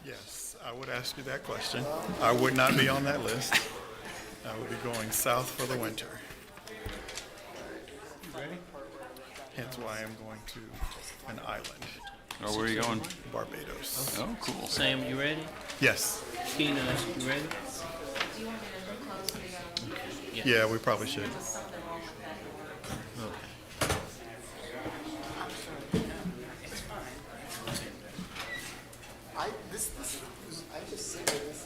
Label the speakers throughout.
Speaker 1: Yes, I would ask you that question. I would not be on that list. I would be going south for the winter.
Speaker 2: Ready?
Speaker 1: Hence why I'm going to an island,
Speaker 3: Oh, where are you going?
Speaker 1: Barbados.
Speaker 3: Oh, cool.
Speaker 2: Sam, you ready?
Speaker 1: Yes,
Speaker 2: Tina, you ready?
Speaker 1: yeah, we probably should.
Speaker 4: I just sit with this.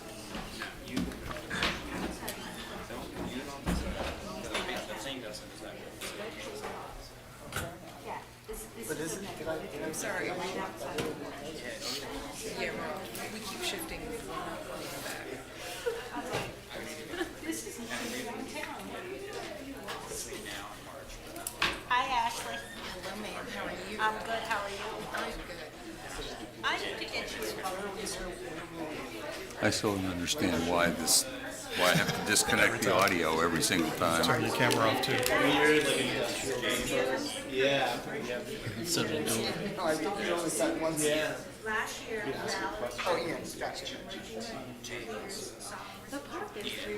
Speaker 5: I'm sorry. Yeah, we keep shifting.
Speaker 6: Hi, Ashley.
Speaker 5: Hello, ma'am. How are you?
Speaker 6: I'm good. How are you?
Speaker 5: I'm good.
Speaker 6: I need to get you a phone.
Speaker 3: I still don't understand why I have to disconnect the audio every single
Speaker 1: Turn
Speaker 3: time.
Speaker 1: your camera off too.
Speaker 4: Yeah.
Speaker 2: So they do.
Speaker 4: No, I think you only said once. Yeah.
Speaker 6: Last year, Val,
Speaker 4: Oh, yeah, gotcha.
Speaker 6: the park is free.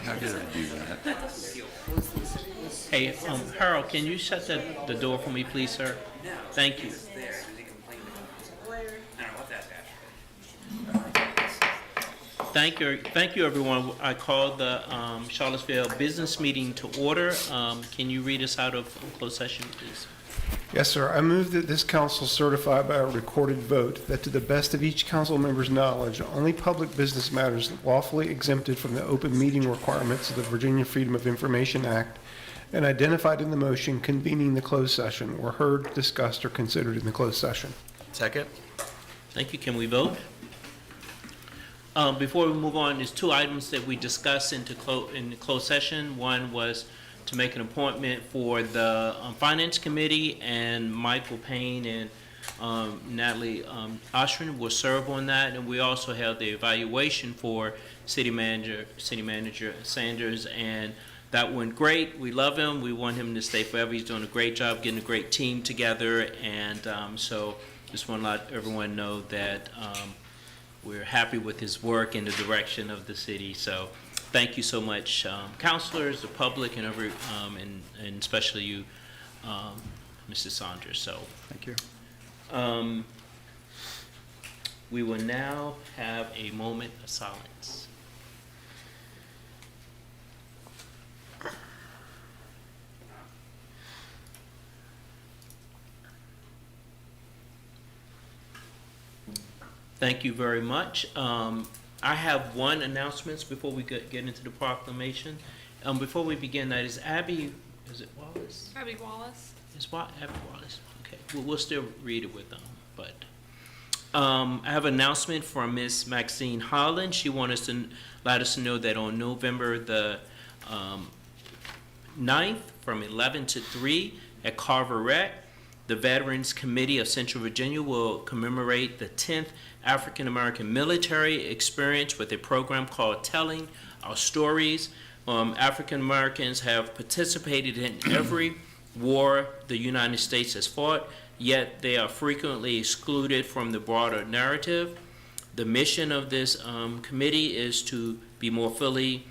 Speaker 3: How did I do that?
Speaker 2: Hey, Harold, can you shut the door for me, please, sir? Thank you. Thank you, everyone. I called the Charlottesville business meeting to order. Can you read us out of closed session, please?
Speaker 7: Yes, sir. I move that this council certify by a recorded vote that to the best of each council member's knowledge, only public business matters lawfully exempted from the open meeting requirements of the Virginia Freedom of Information Act and identified in the motion convening the closed session were heard, discussed, or considered in the closed session.
Speaker 1: Second?
Speaker 2: Thank you. Can we vote? Before we move on, there's two items that we discussed in the closed session. One was to make an appointment for the Finance Committee, and Michael Payne and Natalie Oshrin will serve on that. And we also have the evaluation for City Manager Sanders, and that went great. We love him. We want him to stay forever. He's doing a great job getting a great team together, and so just want to let everyone know that we're happy with his work and the direction of the city. So thank you so much, counselors, the public, and and especially you, Mrs. Saunders. So
Speaker 1: Thank you.
Speaker 2: we will now have a moment of silence. Thank you very much. I have one announcement before we get into the proclamation. Before we begin, that is Abby, is it Wallace?
Speaker 5: Abby Wallace.
Speaker 2: Abby Wallace. Okay, we'll still read it with them, but I have an announcement from Miss Maxine Holland. She wanted to let us know that on November the 9th from 11 to 3 at Carver Rec, the Veterans Committee of Central Virginia will commemorate the 10th African American military experience with a program called Telling Our Stories. African Americans have participated in every war the United States has fought, yet they are frequently excluded from the broader narrative. The mission of this committee is to be more fully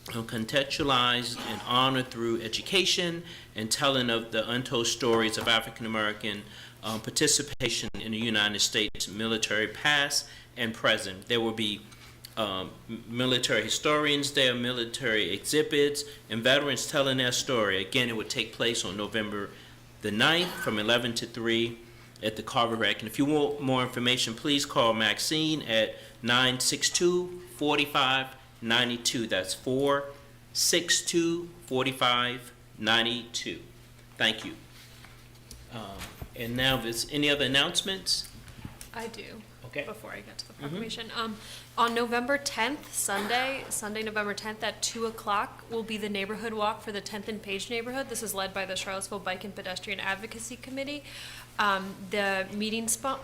Speaker 2: contextualized and honored through education and telling of the untold stories of African American participation in the United States military past and present. There will be military historians there, military exhibits, and veterans telling their story. Again, it would take place on November the 9th from 11 to 3 at the Carver Rec. And if you want more information, please call Maxine at 962-4592. That's 462-4592. Thank you. And now, if there's any other announcements?
Speaker 8: I do.
Speaker 2: Okay.
Speaker 8: Before I get to the proclamation. On November 10th, Sunday, November 10th at 2 o'clock will be the neighborhood walk for the 10th and Page neighborhood. This is led by the Charlottesville Bike and Pedestrian Advocacy Committee. The meeting spot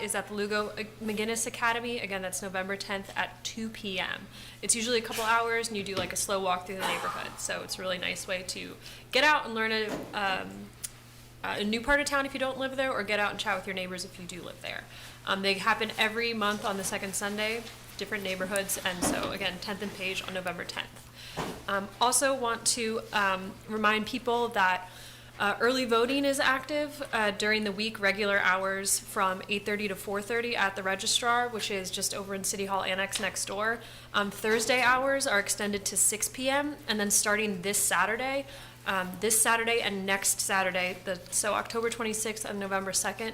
Speaker 8: is at the Lugo McGinnis Academy. Again, that's November 10th at 2 p.m. It's usually a couple hours, and you do like a slow walk through the neighborhood. So it's a really nice way to get out and learn a new part of town if you don't live there, or get out and chat with your neighbors if you do live there. They happen every month on the second Sunday, different neighborhoods, and so again, 10th and Page on November 10th. Also want to remind people that early voting is active during the week, regular hours from 8:30 to 4:30 at the registrar, which is just over in City Hall Annex next door. Thursday hours are extended to 6 p.m. and then starting this Saturday and next Saturday, so October 26th and November 2nd,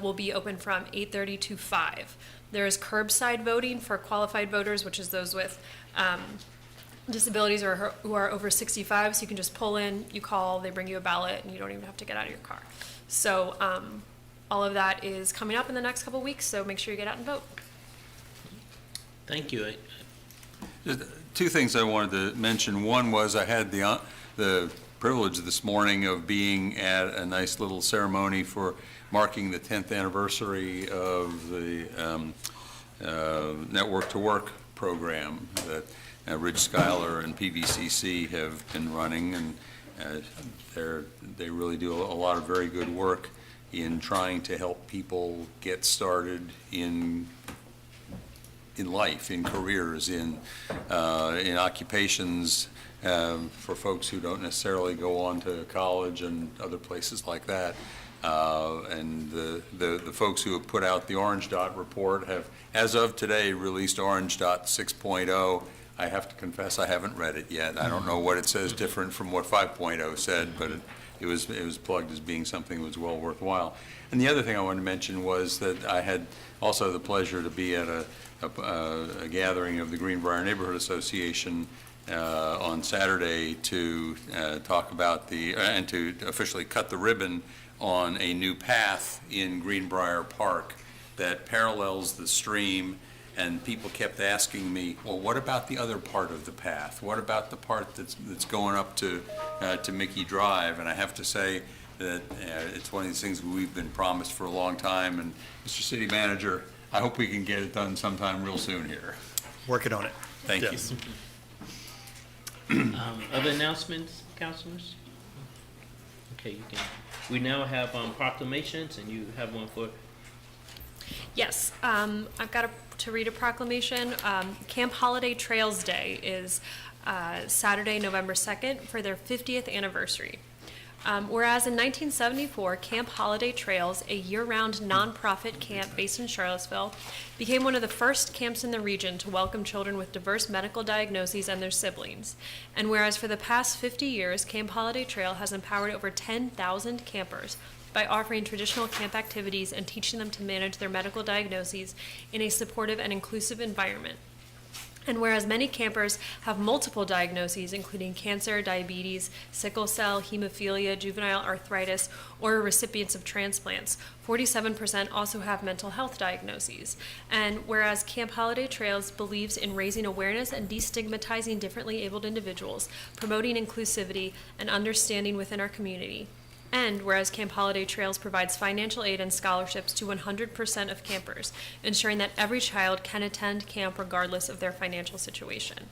Speaker 8: will be open from 8:30 to 5. There is curbside voting for qualified voters, which is those with disabilities or who are over 65, so you can just pull in, you call, they bring you a ballot, and you don't even have to get out of your car. So all of that is coming up in the next couple weeks, so make sure you get out and vote.
Speaker 2: Thank you.
Speaker 3: Just two things I wanted to mention. One was I had the privilege this morning of being at a nice little ceremony for marking the 10th anniversary of the Network to Work program that Ridge Schuyler and PVCC have been running, and they really do a lot of very good work in trying to help people get started in life, in careers, in occupations, for folks who don't necessarily go on to college and other places like that. And the folks who have put out the Orange Dot report have, as of today, released Orange Dot 6.0. I have to confess I haven't read it yet. I don't know what it says different from what 5.0 said, but it was plugged as being something that was well worthwhile. And the other thing I wanted to mention was that I had also the pleasure to be at a gathering of the Greenbrier Neighborhood Association on Saturday to talk about and to officially cut the ribbon on a new path in Greenbrier Park that parallels the stream. And people kept asking me, well, what about the other part of the path? What about the part that's going up to Mickey Drive? And I have to say that it's one of these things we've been promised for a long time. And Mr. City Manager, I hope we can get it done sometime real soon here.
Speaker 1: Working on it.
Speaker 3: Thank you.
Speaker 1: Yes.
Speaker 2: Other announcements, councilors? Okay, you can. We now have proclamations, and you have one for.
Speaker 8: Yes, I've got to read a proclamation. Camp Holiday Trails Day is Saturday, November 2nd, for their 50th anniversary. Whereas in 1974, Camp Holiday Trails, a year-round nonprofit camp based in Charlottesville, became one of the first camps in the region to welcome children with diverse medical diagnoses and their siblings. And whereas for the past 50 years, Camp Holiday Trail has empowered over 10,000 campers by offering traditional camp activities and teaching them to manage their medical diagnoses in a supportive and inclusive environment. And whereas many campers have multiple diagnoses, including cancer, diabetes, sickle cell, hemophilia, juvenile arthritis, or are recipients of transplants, 47% also have mental health diagnoses. And whereas Camp Holiday Trails believes in raising awareness and destigmatizing differently abled individuals, promoting inclusivity and understanding within our community. And whereas Camp Holiday Trails provides financial aid and scholarships to 100% of campers, ensuring that every child can attend camp regardless of their financial situation.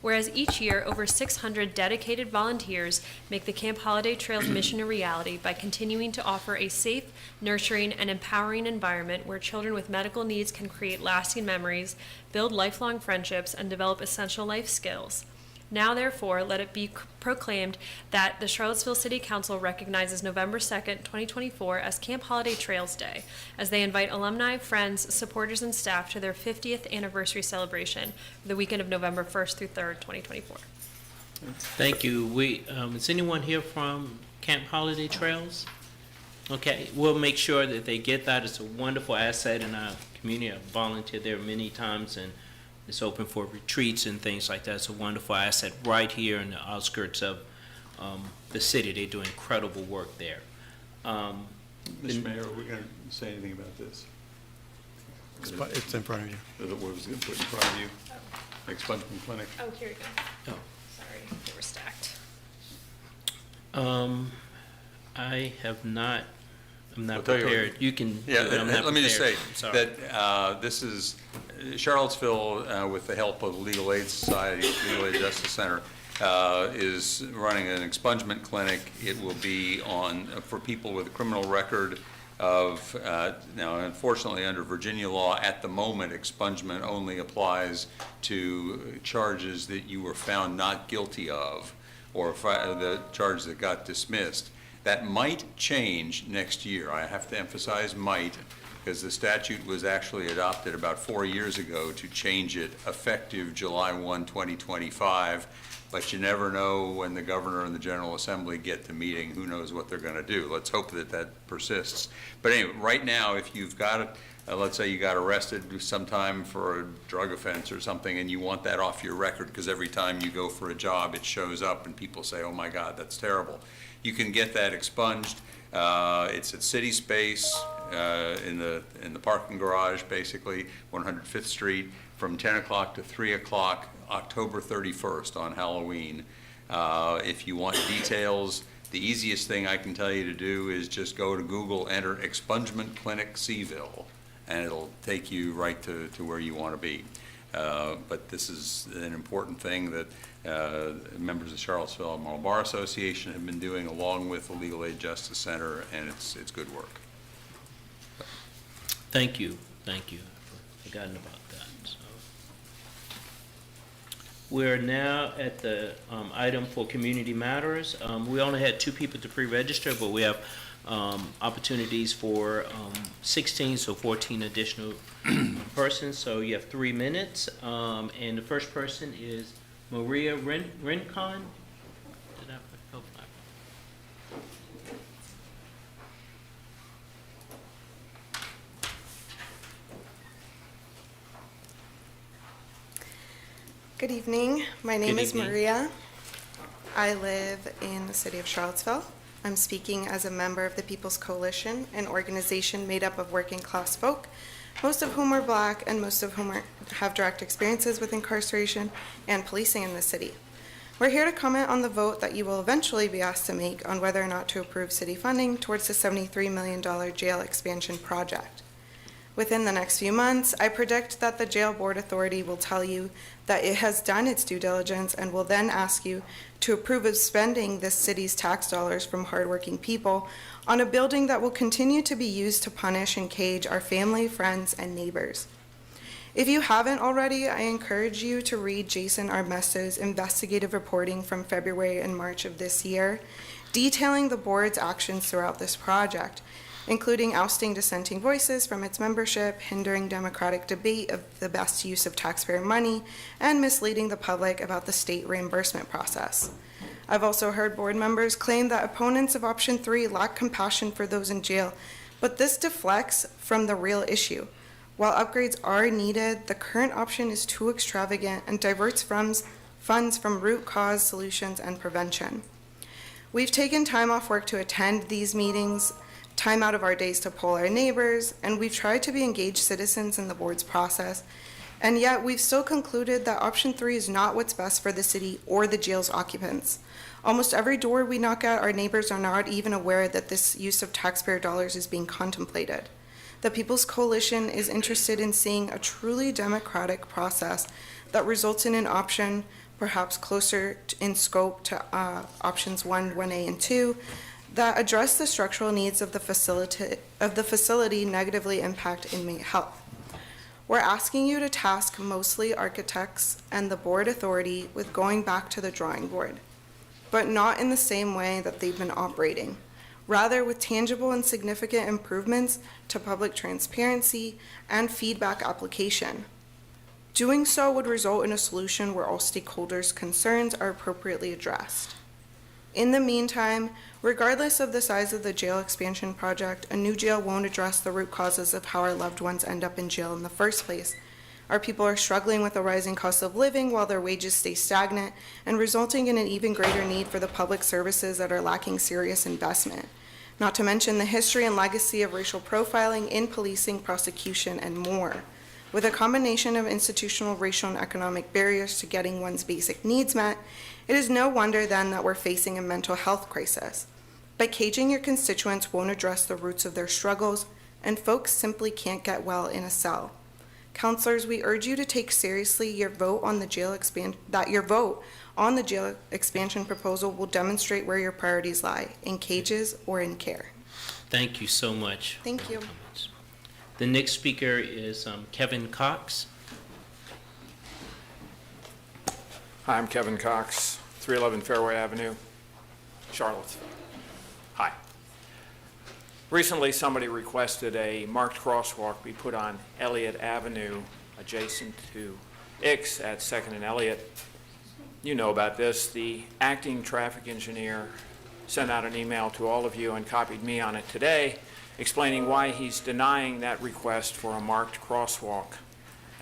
Speaker 8: Whereas each year, over 600 dedicated volunteers make the Camp Holiday Trails mission a reality by continuing to offer a safe, nurturing, and empowering environment where children with medical needs can create lasting memories, build lifelong friendships, and develop essential life skills. Now, therefore, let it be proclaimed that the Charlottesville City Council recognizes November 2nd, 2024 as Camp Holiday Trails Day, as they invite alumni, friends, supporters, and staff to their 50th anniversary celebration the weekend of November 1st through 3rd, 2024.
Speaker 2: Thank you. Is anyone here from Camp Holiday Trails? Okay, we'll make sure that they get that. It's a wonderful asset in our community. I've volunteered there many times, and it's open for retreats and things like that. It's a wonderful asset right here in the outskirts of the city. They do incredible work there.
Speaker 3: Mr. Mayor, are we going to say anything about this?
Speaker 1: It's in front of you.
Speaker 3: What was going to put in front of you? Expungement clinic?
Speaker 8: Oh, here we go.
Speaker 2: Oh.
Speaker 8: Sorry, they were stacked.
Speaker 2: I have not. I'm not
Speaker 3: I'll tell you what.
Speaker 2: prepared. You can.
Speaker 3: Yeah,
Speaker 2: do it. I'm not
Speaker 3: let me just say
Speaker 2: prepared. I'm sorry.
Speaker 3: that this is Charlottesville, with the help of the Legal Aid Society, Legal Aid Justice Center, is running an expungement clinic. It will be for people with a criminal record of, now unfortunately under Virginia law, at the moment, expungement only applies to charges that you were found not guilty of, or the charges that got dismissed. That might change next year. I have to emphasize might, because the statute was actually adopted about 4 years ago to change it effective July 1, 2025. But you never know when the governor and the General Assembly get to meeting. Who knows what they're going to do? Let's hope that that persists. But anyway, right now, if you've got, let's say you got arrested sometime for a drug offense or something, and you want that off your record because every time you go for a job, it shows up and people say, oh my God, that's terrible. You can get that expunged. It's at City Space in the parking garage, basically, 105th Street, from 10 o'clock to 3 o'clock, October 31st on Halloween. If you want details, the easiest thing I can tell you to do is just go to Google, enter Expungement Clinic Seaville, and it'll take you right to where you want to be. But this is an important thing that members of Charlottesville Moral Bar Association have been doing along with the Legal Aid Justice Center, and it's good work.
Speaker 2: Thank you. I've forgotten about that. So. We're now at the item for community matters. We only had 2 people to pre-register, but we have opportunities for 16, so 14 additional persons. So you have 3 minutes. And the first person is Maria Rincon.
Speaker 4: Good evening. My name
Speaker 2: Good
Speaker 4: is
Speaker 2: evening.
Speaker 4: Maria. I live in the city of Charlottesville. I'm speaking as a member of the People's Coalition, an organization made up of working class folk, most of whom are Black and most of whom have direct experiences with incarceration and policing in the city. We're here to comment on the vote that you will eventually be asked to make on whether or not to approve city funding towards the $73 million jail expansion project. Within the next few months, I predict that the Jail Board Authority will tell you that it has done its due diligence and will then ask you to approve of spending this city's tax dollars from hardworking people on a building that will continue to be used to punish and cage our family, friends, and neighbors. If you haven't already, I encourage you to read Jason Armesto's investigative reporting from February and March of this year, detailing the board's actions throughout this project, including ousting dissenting voices from its membership, hindering democratic debate of the best use of taxpayer money, and misleading the public about the state reimbursement process. I've also heard board members claim that opponents of option 3 lack compassion for those in jail, but this deflects from the real issue. While upgrades are needed, the current option is too extravagant and diverts funds from root cause solutions and prevention. We've taken time off work to attend these meetings, time out of our days to poll our neighbors, and we've tried to be engaged citizens in the board's process, and yet we've still concluded that option 3 is not what's best for the city or the jail's occupants. Almost every door we knock at, our neighbors are not even aware that this use of taxpayer dollars is being contemplated. The People's Coalition is interested in seeing a truly democratic process that results in an option perhaps closer in scope to options 1, 1A, and 2, that address the structural needs of the facility negatively impact inmate health. We're asking you to task mostly architects and the board authority with going back to the drawing board, but not in the same way that they've been operating, rather with tangible and significant improvements to public transparency and feedback application. Doing so would result in a solution where all stakeholders' concerns are appropriately addressed. In the meantime, regardless of the size of the jail expansion project, a new jail won't address the root causes of how our loved ones end up in jail in the first place. Our people are struggling with a rising cost of living while their wages stay stagnant and resulting in an even greater need for the public services that are lacking serious investment. Not to mention the history and legacy of racial profiling in policing, prosecution, and more. With a combination of institutional, racial, and economic barriers to getting one's basic needs met, it is no wonder then that we're facing a mental health crisis. But caging your constituents won't address the roots of their struggles, and folks simply can't get well in a cell. Counselors, we urge you to take seriously your vote on the jail on the jail expansion proposal will demonstrate where your priorities lie, in cages or in care.
Speaker 2: Thank you so much.
Speaker 4: Thank you.
Speaker 2: The next speaker is Kevin Cox.
Speaker 9: Hi, I'm Kevin Cox, 311 Fairway Avenue, Charlottesville. Hi. Recently, somebody requested a marked crosswalk be put on Elliott Avenue adjacent to Ix at 2nd and Elliott. You know about this. The acting traffic engineer sent out an email to all of you and copied me on it today, explaining why he's denying that request for a marked crosswalk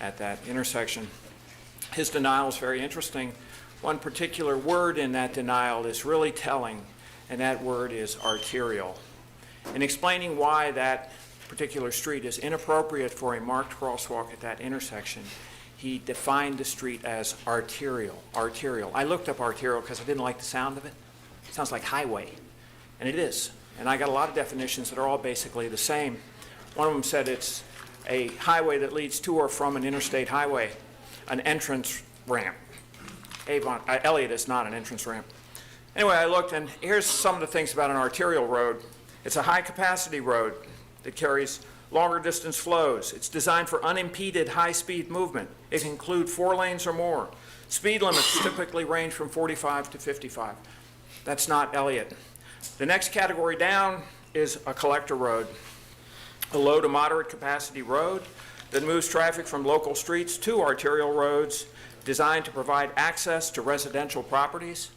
Speaker 9: at that intersection. His denial is very interesting. One particular word in that denial is really telling, and that word is arterial. In explaining why that particular street is inappropriate for a marked crosswalk at that intersection, he defined the street as arterial. Arterial. I looked up arterial because I didn't like the sound of it. It sounds like highway, and it is. And I got a lot of definitions that are all basically the same. One of them said it's a highway that leads to or from an interstate highway, an entrance ramp. Elliott is not an entrance ramp. Anyway, I looked, and here's some of the things about an arterial road. It's a high-capacity road that carries longer distance flows. It's designed for unimpeded high-speed movement. It can include 4 lanes or more. Speed limits typically range from 45 to 55. That's not Elliott. The next category down is a collector road, a low to moderate capacity road that moves traffic from local streets to arterial roads designed to provide access to residential properties.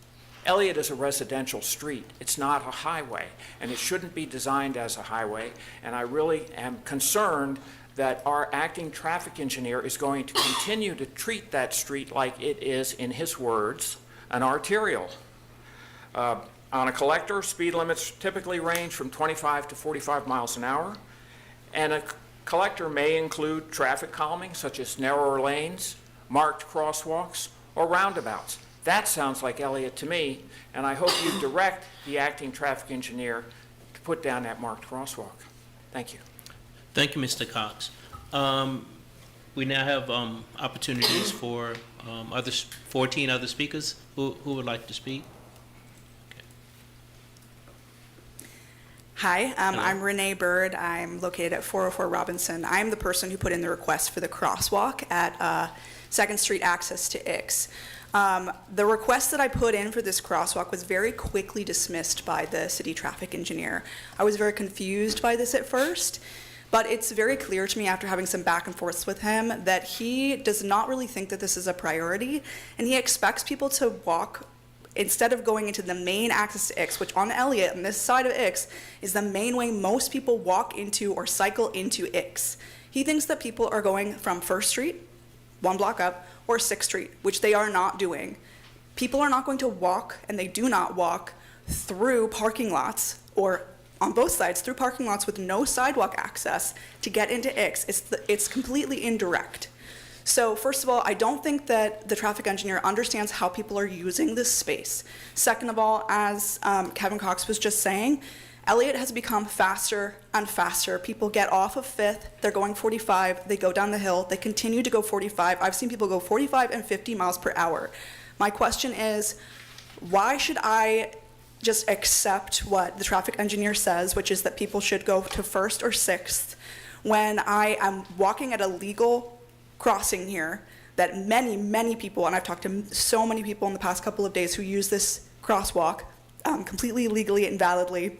Speaker 9: Elliott is a residential street. It's not a highway, and it shouldn't be designed as a highway. And I really am concerned that our acting traffic engineer is going to continue to treat that street like it is, in his words, an arterial. On a collector, speed limits typically range from 25 to 45 miles an hour, and a collector may include traffic calming, such as narrower lanes, marked crosswalks, or roundabouts. That sounds like Elliott to me, and I hope you direct the acting traffic engineer to put down that marked crosswalk. Thank you.
Speaker 2: Thank you, Mr. Cox. We now have opportunities for 14 other speakers who would like to speak.
Speaker 10: Hi, I'm Renee Bird. I'm located at 404 Robinson. I'm the person who put in the request for the crosswalk at 2nd Street access to Ix. The request that I put in for this crosswalk was very quickly dismissed by the city traffic engineer. I was very confused by this at first, but it's very clear to me after having some back and forths with him that he does not really think that this is a priority, and he expects people to walk instead of going into the main access to Ix, which on Elliott, on this side of Ix, is the main way most people walk into or cycle into Ix. He thinks that people are going from 1st Street, 1 block up, or 6th Street, which they are not doing. People are not going to walk, and they do not walk, through parking lots, or on both sides, through parking lots with no sidewalk access to get into Ix. It's completely indirect. So first of all, I don't think that the traffic engineer understands how people are using this space. Second of all, as Kevin Cox was just saying, Elliott has become faster and faster. People get off of 5th, they're going 45, they go down the hill, they continue to go 45. I've seen people go 45 and 50 miles per hour. My question is, why should I just accept what the traffic engineer says, which is that people should go to 1st or 6th, when I am walking at a legal crossing here that many, many people, and I've talked to so many people in the past couple of days who use this crosswalk completely legally and validly.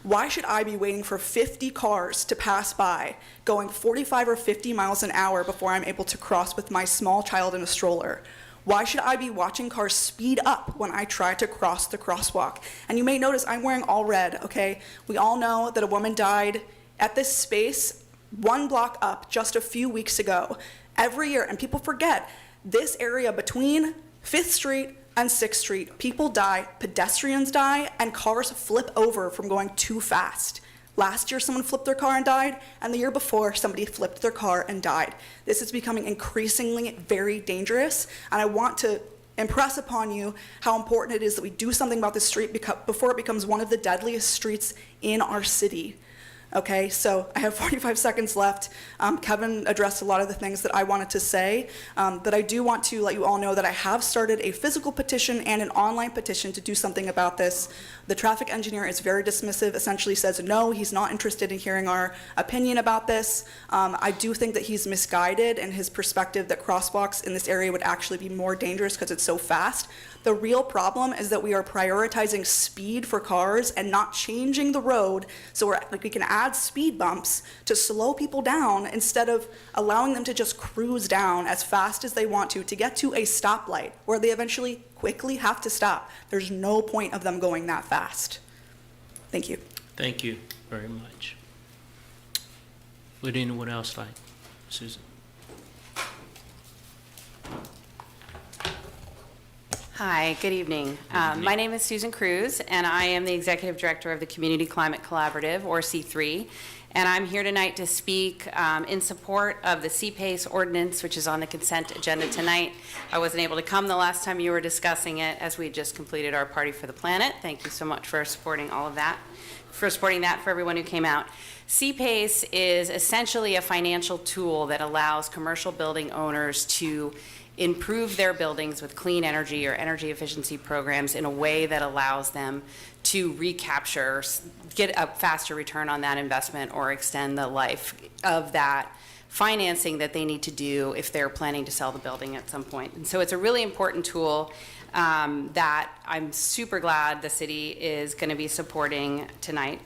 Speaker 10: Why should I be waiting for 50 cars to pass by, going 45 or 50 miles an hour before I'm able to cross with my small child in a stroller? Why should I be watching cars speed up when I try to cross the crosswalk? And you may notice I'm wearing all red, okay? We all know that a woman died at this space 1 block up just a few weeks ago. Every year, and people forget, this area between 5th Street and 6th Street, people die, pedestrians die, and cars flip over from going too fast. Last year, someone flipped their car and died, and the year before, somebody flipped their car and died. This is becoming increasingly very dangerous, and I want to impress upon you how important it is that we do something about this street before it becomes one of the deadliest streets in our city. Okay, so I have 45 seconds left. Kevin addressed a lot of the things that I wanted to say, but I do want to let you all know that I have started a physical petition and an online petition to do something about this. The traffic engineer is very dismissive, essentially says no, he's not interested in hearing our opinion about this. I do think that he's misguided in his perspective that crosswalks in this area would actually be more dangerous because it's so fast. The real problem is that we are prioritizing speed for cars and not changing the road so we can add speed bumps to slow people down instead of allowing them to just cruise down as fast as they want to get to a stoplight where they eventually quickly have to stop. There's no point of them going that fast. Thank you.
Speaker 2: Thank you very much. Would anyone else like? Susan?
Speaker 11: Hi, good evening. My name is Susan Cruz, and I am the Executive Director of the Community Climate Collaborative, or C3, and I'm here tonight to speak in support of the CPACE ordinance, which is on the consent agenda tonight. I wasn't able to come the last time you were discussing it, as we just completed our Party for the Planet. Thank you so much for supporting all of that, for supporting that for everyone who came out. CPACE is essentially a financial tool that allows commercial building owners to improve their buildings with clean energy or energy efficiency programs in a way that allows them to recapture, get a faster return on that investment or extend the life of that financing that they need to do if they're planning to sell the building at some point. And so it's a really important tool that I'm super glad the city is going to be supporting tonight.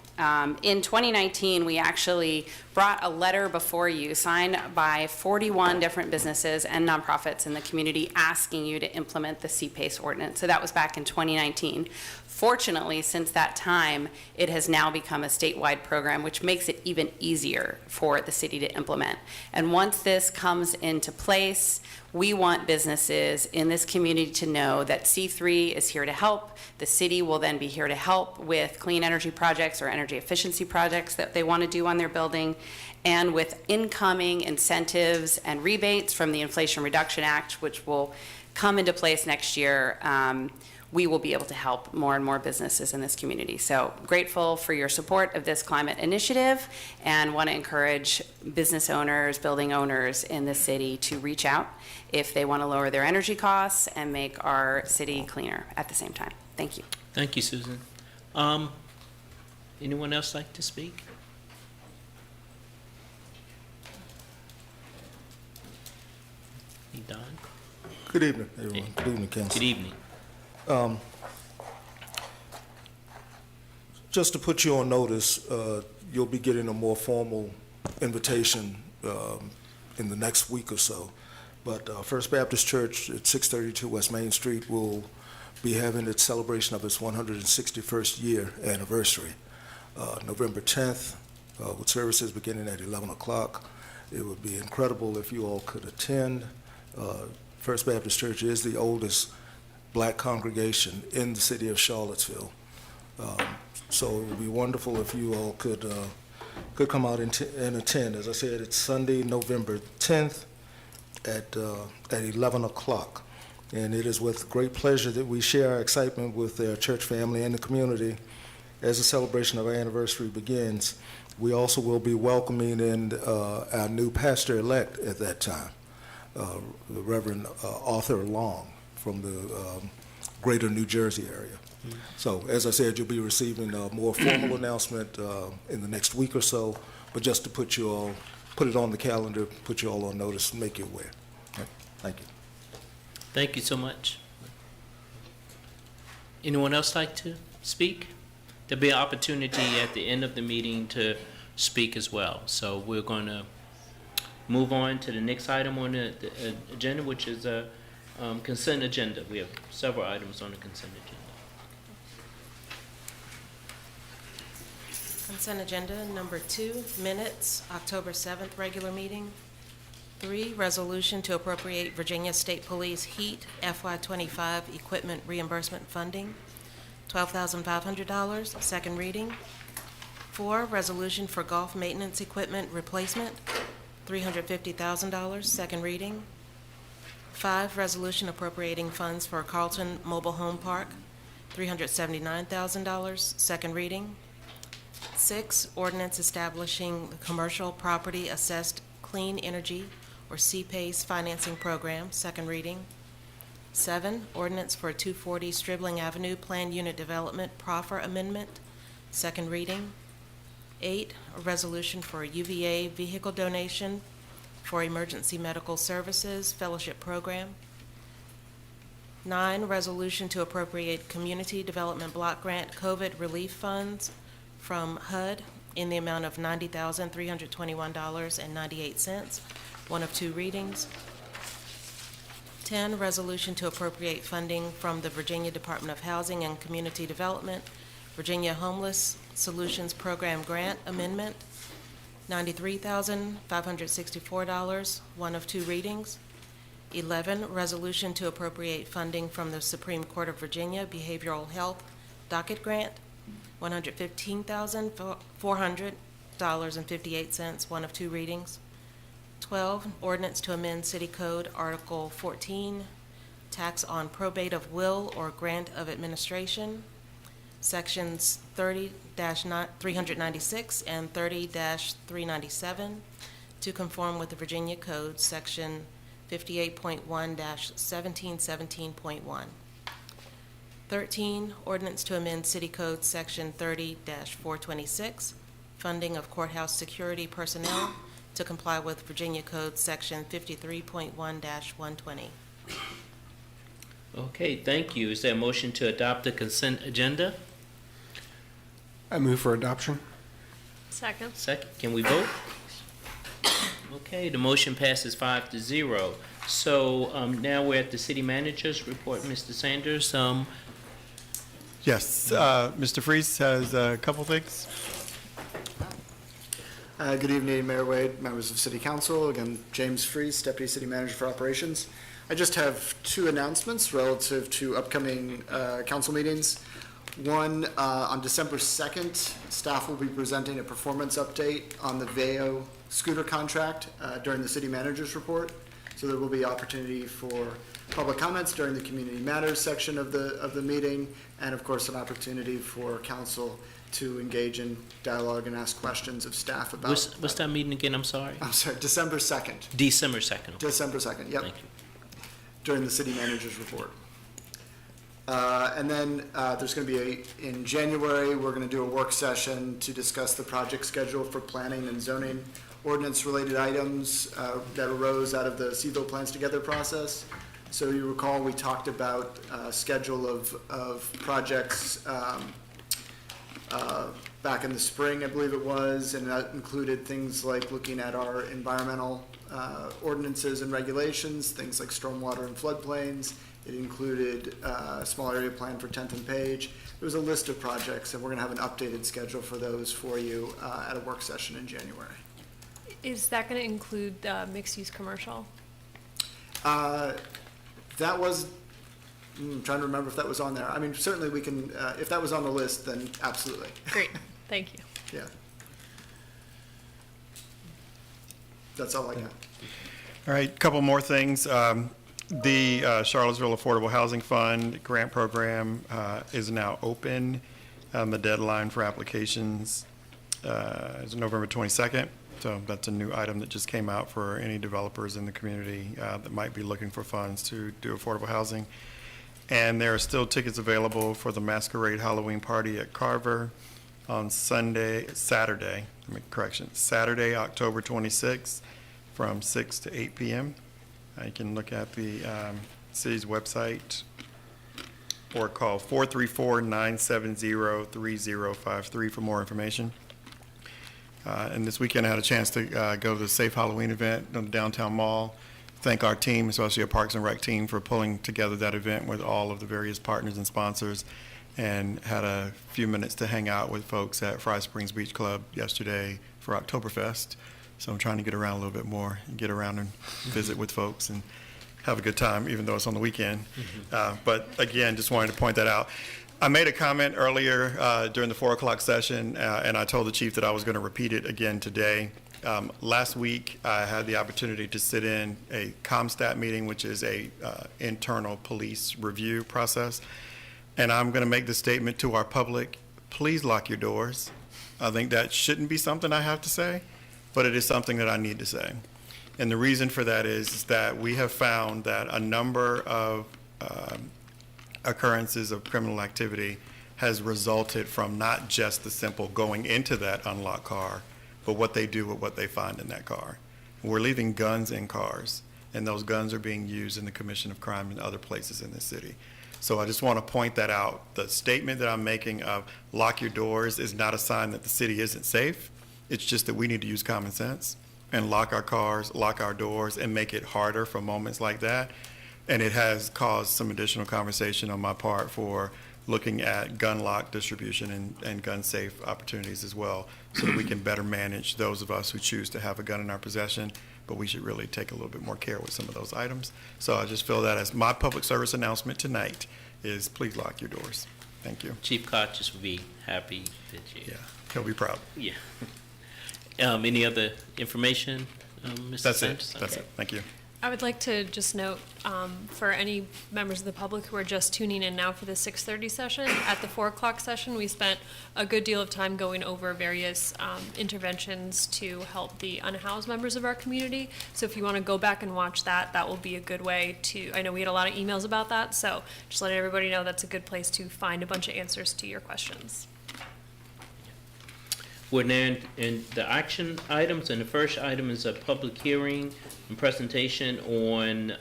Speaker 11: In 2019, we actually brought a letter before you signed by 41 different businesses and nonprofits in the community asking you to implement the CPACE ordinance. So that was back in 2019. Fortunately, since that time, it has now become a statewide program, which makes it even easier for the city to implement. And once this comes into place, we want businesses in this community to know that C3 is here to help. The city will then be here to help with clean energy projects or energy efficiency projects that they want to do on their building. And with incoming incentives and rebates from the Inflation Reduction Act, which will come into place next year, we will be able to help more and more businesses in this community. So grateful for your support of this climate initiative and want to encourage business owners, building owners in the city to reach out if they want to lower their energy costs and make our city cleaner at the same time. Thank you.
Speaker 2: Thank you, Susan. Anyone else like to speak? You done?
Speaker 12: Good evening, everyone. Good evening, Council.
Speaker 2: Good evening.
Speaker 12: Just to put you on notice, you'll be getting a more formal invitation in the next week or so. But First Baptist Church at 632 West Main Street will be having its celebration of its 161st year anniversary, November 10th, with services beginning at 11 o'clock. It would be incredible if you all could attend. First Baptist Church is the oldest Black congregation in the city of Charlottesville. So it would be wonderful if you all could come out and attend. As I said, it's Sunday, November 10th at 11 o'clock. And it is with great pleasure that we share our excitement with our church family and the community as the celebration of our anniversary begins. We also will be welcoming in our new pastor-elect at that time, the Reverend Arthur Long from the greater New Jersey area. So, as I said, you'll be receiving a more formal announcement in the next week or so, but just to put it on the calendar, put you all on notice, and make you aware. Right. Thank you.
Speaker 2: Thank you so much. Anyone else like to speak? There'll be an opportunity at the end of the meeting to speak as well. So we're going to move on to the next item on the agenda, which is a consent agenda. We have several items on the consent agenda.
Speaker 5: Consent agenda number 2, minutes, October 7th, regular meeting. 3, resolution to appropriate Virginia State Police HEAT FY25 equipment reimbursement funding, $12,500, second reading. 4, resolution for golf maintenance equipment replacement, $350,000, second reading. 5, resolution appropriating funds for Carlton Mobile Home Park, $379,000, second reading. 6, ordinance establishing the Commercial Property Assessed Clean Energy, or CPACE financing program, second reading. 7, ordinance for 240 Stribling Avenue Planned Unit Development proffer amendment, second reading. 8, a resolution for a UVA vehicle donation for Emergency Medical Services Fellowship Program. 9, resolution to appropriate Community Development Block Grant COVID relief funds from HUD in the amount of $90,321.98, one of two readings. 10, resolution to appropriate funding from the Virginia Department of Housing and Community Development, Virginia Homeless Solutions Program Grant Amendment, $93,564, one of two readings. 11, resolution to appropriate funding from the Supreme Court of Virginia Behavioral Health Docket Grant, $115,400.58, one of two readings. 12, ordinance to amend City Code Article 14, tax on probate of will or grant of administration, Sections 30-396 and 30-397, to conform with the Virginia Code, Section 58.1-1717.1. 13, ordinance to amend City Code Section 30-426, funding of courthouse security personnel, to comply with Virginia Code Section 53.1-120.
Speaker 2: Okay, thank you. Is there a motion to adopt the consent agenda?
Speaker 7: I move for adoption.
Speaker 8: Second.
Speaker 2: Second, can we vote? Okay, the motion passes 5-0. So now we're at the city manager's report, Mr. Sanders.
Speaker 1: Yes, Mr. Freeze has a couple things.
Speaker 13: Good evening, Mayor Wade, members of City Council. Again, James Freeze, Deputy City Manager for Operations. I just have two announcements relative to upcoming council meetings. One, on December 2nd, staff will be presenting a performance update on the Veo scooter contract during the City Manager's report. So there will be opportunity for public comments during the Community Matters section of the meeting, and of course, an opportunity for council to engage in dialogue and ask questions of staff about.
Speaker 2: What's that meeting again? I'm sorry.
Speaker 13: I'm sorry, December 2nd.
Speaker 2: December 2nd.
Speaker 13: December 2nd, yep.
Speaker 2: Thank you.
Speaker 13: During the City Manager's report. And then there's going to be in January, we're going to do a work session to discuss the project schedule for planning and zoning ordinance-related items that arose out of the Seaville Plans Together process. So you recall, we talked about schedule of projects back in the spring, I believe it was, and that included things like looking at our environmental ordinances and regulations, things like stormwater and floodplains. It included a small area plan for 10th and Page. There was a list of projects, and we're going to have an updated schedule for those for you at a work session in January.
Speaker 8: Is that going to include mixed-use commercial?
Speaker 13: That was, I'm trying to remember if that was on there. I mean, certainly we can, if that was on the list, then absolutely.
Speaker 8: Great, thank you.
Speaker 13: Yeah. That's all I got.
Speaker 1: All right, couple more things. The Charlottesville Affordable Housing Fund grant program is now open. The deadline for applications is November 22nd. So that's a new item that just came out for any developers in the community that might be looking for funds to do affordable housing. And there are still tickets available for the Masquerade Halloween Party at Carver on Saturday, October 26th from 6 to 8 p.m. You can look at the city's website or call 434-970-3053 for more information. And this weekend I had a chance to go to the Safe Halloween event in the downtown mall. Thank our team, especially our Parks and Rec team, for pulling together that event with all of the various partners and sponsors, and had a few minutes to hang out with folks at Fry Springs Beach Club yesterday for Oktoberfest. So I'm trying to get around a little bit more, and get around and visit with folks and have a good time, even though it's on the weekend. But again, just wanted to point that out. I made a comment earlier during the 4 o'clock session, and I told the chief that I was going to repeat it again today. Last week, I had the opportunity to sit in a ComStat meeting, which is a internal police review process. And I'm going to make the statement to our public: please lock your doors. I think that shouldn't be something I have to say, but it is something that I need to say. And the reason for that is that we have found that a number of occurrences of criminal activity has resulted from not just the simple going into that unlocked car, but what they do with what they find in that car. We're leaving guns in cars, and those guns are being used in the commission of crime in other places in the city. So I just want to point that out. The statement that I'm making of lock your doors is not a sign that the city isn't safe. It's just that we need to use common sense and lock our cars, lock our doors, and make it harder for moments like that. And it has caused some additional conversation on my part for looking at gun lock distribution and gun safe opportunities as well, so that we can better manage those of us who choose to have a gun in our possession, but we should really take a little bit more care with some of those items. So I just feel that as my public service announcement tonight is please lock your doors. Thank you.
Speaker 2: Chief Cottis would be happy that you.
Speaker 1: Yeah, he'll be proud.
Speaker 2: Yeah. Any other information, Mr.
Speaker 1: That's
Speaker 2: Sanchez?
Speaker 1: it. That's
Speaker 2: Okay.
Speaker 1: it. Thank you.
Speaker 8: I would like to just note, for any members of the public who are just tuning in now for the 6:30 session, at the 4 o'clock session, we spent a good deal of time going over various interventions to help the unhoused members of our community. So if you want to go back and watch that, that will be a good way to, I know we had a lot of emails about that, so just letting everybody know that's a good place to find a bunch of answers to your questions.
Speaker 2: We're now in the action items, and the first item is a public hearing and presentation on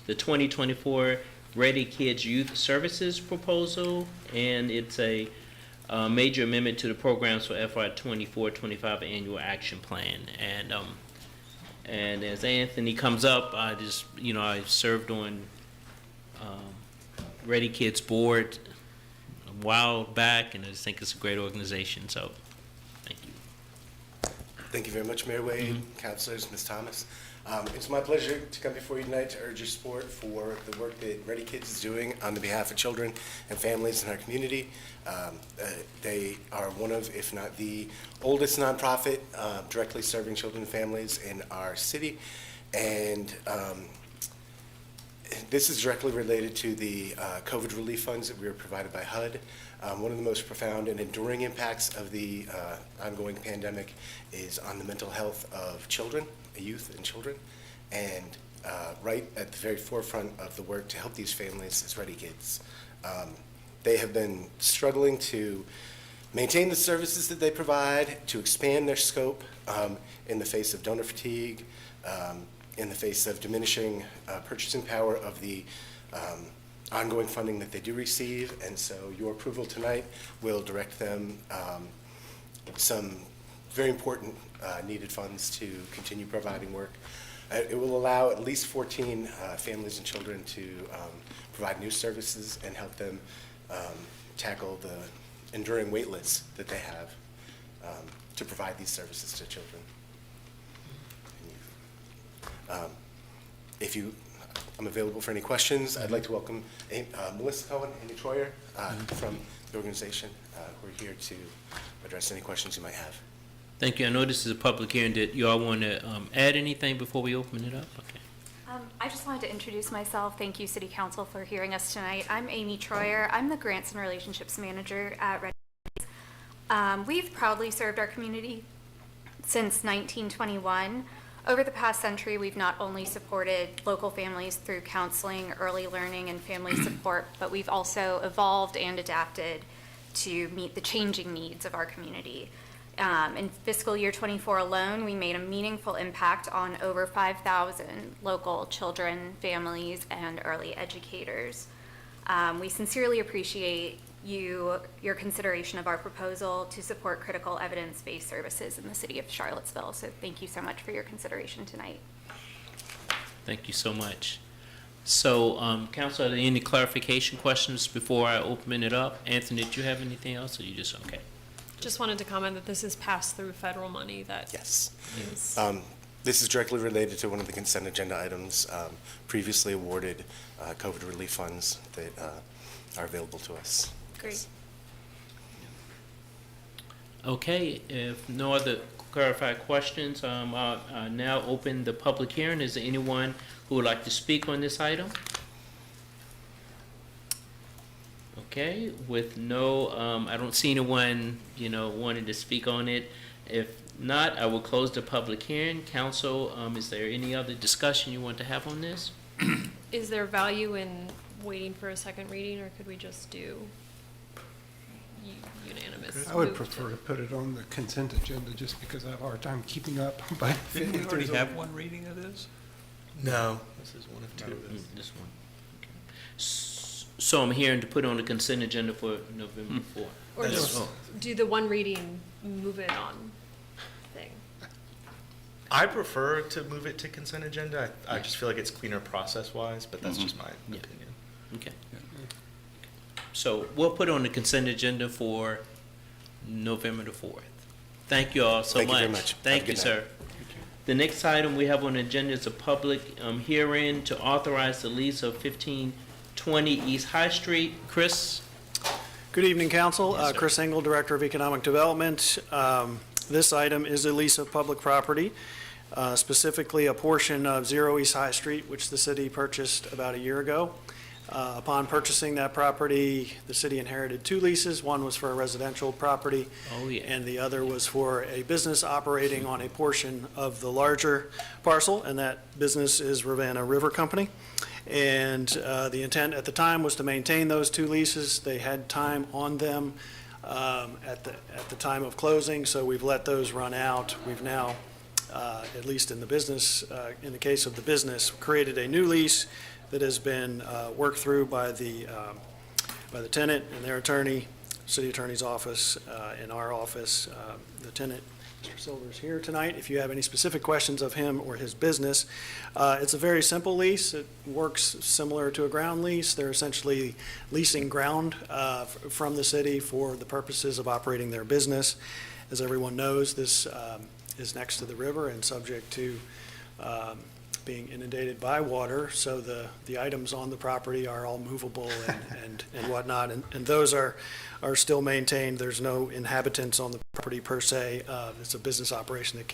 Speaker 2: the 2024 Ready Kids Youth Services proposal, and it's a major amendment to the programs for FY 24-25 annual action plan. And as Anthony comes up, I just, I served on Ready Kids board a while back, and I just think it's a great organization, so.
Speaker 14: Thank you very much, Mayor Wade, councilors, Ms. Thomas. It's my pleasure to come before you tonight to urge your support for the work that Ready Kids is doing on the behalf of children and families in our community. They are one of, if not the oldest nonprofit directly serving children and families in our city. And this is directly related to the COVID relief funds that we were provided by HUD. One of the most profound and enduring impacts of the ongoing pandemic is on the mental health of children, youth and children. And right at the very forefront of the work to help these families is Ready Kids. They have been struggling to maintain the services that they provide, to expand their scope in the face of donor fatigue, in the face of diminishing purchasing power of the ongoing funding that they do receive. And so your approval tonight will direct them some very important needed funds to continue providing work. It will allow at least 14 families and children to provide new services and help them tackle the enduring wait lists that they have to provide these services to children. I'm available for any questions. I'd like to welcome Melissa Cohen, Amy Troyer from the organization who are here to address any questions you might have.
Speaker 2: Thank you. I know this is a public hearing. Did you all want to add anything before we open it up? Okay.
Speaker 15: I just wanted to introduce myself. Thank you, City Council, for hearing us tonight. I'm Amy Troyer. I'm the Grants and Relationships Manager at Ready Kids. We've proudly served our community since 1921. Over the past century, we've not only supported local families through counseling, early learning, and family support, but we've also evolved and adapted to meet the changing needs of our community. In fiscal year 24 alone, we made a meaningful impact on over 5,000 local children, families, and early educators. We sincerely appreciate your consideration of our proposal to support critical evidence-based services in the city of Charlottesville. So thank you so much for your consideration tonight.
Speaker 2: Thank you so much. So, Council, are there any clarification questions before I open it up? Anthony, did you have anything else, or you just okay?
Speaker 8: Just wanted to comment that this is pass-through federal money that
Speaker 14: Yes.
Speaker 8: is.
Speaker 14: This is directly related to one of the consent agenda items, previously awarded COVID relief funds that are available to us.
Speaker 8: Great.
Speaker 2: Okay, if no other clarified questions, I'll now open the public hearing. Is there anyone who would like to speak on this item? Okay, with no, I don't see anyone, wanting to speak on it. If not, I will close the public hearing. Council, is there any other discussion you want to have on this?
Speaker 8: Is there value in waiting for a second reading, or could we just do unanimous?
Speaker 7: I would
Speaker 8: move
Speaker 7: prefer to put it on the consent agenda just because I have a hard time keeping up. But
Speaker 3: Didn't we already have one reading of this?
Speaker 13: No, this is one of two.
Speaker 2: This one. Okay. So I'm hearing to put on the consent agenda for November 4th.
Speaker 8: Or just do the one reading, move it on thing?
Speaker 16: I prefer to move it to consent agenda. I just feel like it's cleaner process-wise, but that's just my opinion.
Speaker 2: Okay. So we'll put on the consent agenda for November the 4th. Thank you all so much.
Speaker 14: Thank you very much.
Speaker 2: Thank
Speaker 14: Have a
Speaker 2: you,
Speaker 14: good
Speaker 2: sir. The next item we have on the agenda is a public hearing to authorize the lease of 1520 East High Street. Chris?
Speaker 17: Good evening, Council.
Speaker 2: Yes, sir.
Speaker 17: Chris Engel, Director of Economic Development. This item is a lease of public property, specifically a portion of 0 East High Street, which the city purchased about a year ago. Upon purchasing that property, the city inherited 2 leases. One was for a residential property,
Speaker 2: Oh, yeah.
Speaker 17: and the other was for a business operating on a portion of the larger parcel, and that business is Ravenna River Company. And the intent at the time was to maintain those 2 leases. They had time on them at the time of closing, so we've let those run out. We've now, at least in the business, in the case of the business, created a new lease that has been worked through by the tenant and their attorney, city attorney's office, and our office. The tenant, Mr. Silver, is here tonight. If you have any specific questions of him or his business, it's a very simple lease. It works similar to a ground lease. They're essentially leasing ground from the city for the purposes of operating their business. As everyone knows, this is next to the river and subject to being inundated by water, so the items on the property are all movable and whatnot, and those are still maintained. There's no inhabitants on the property per se. It's a business operation that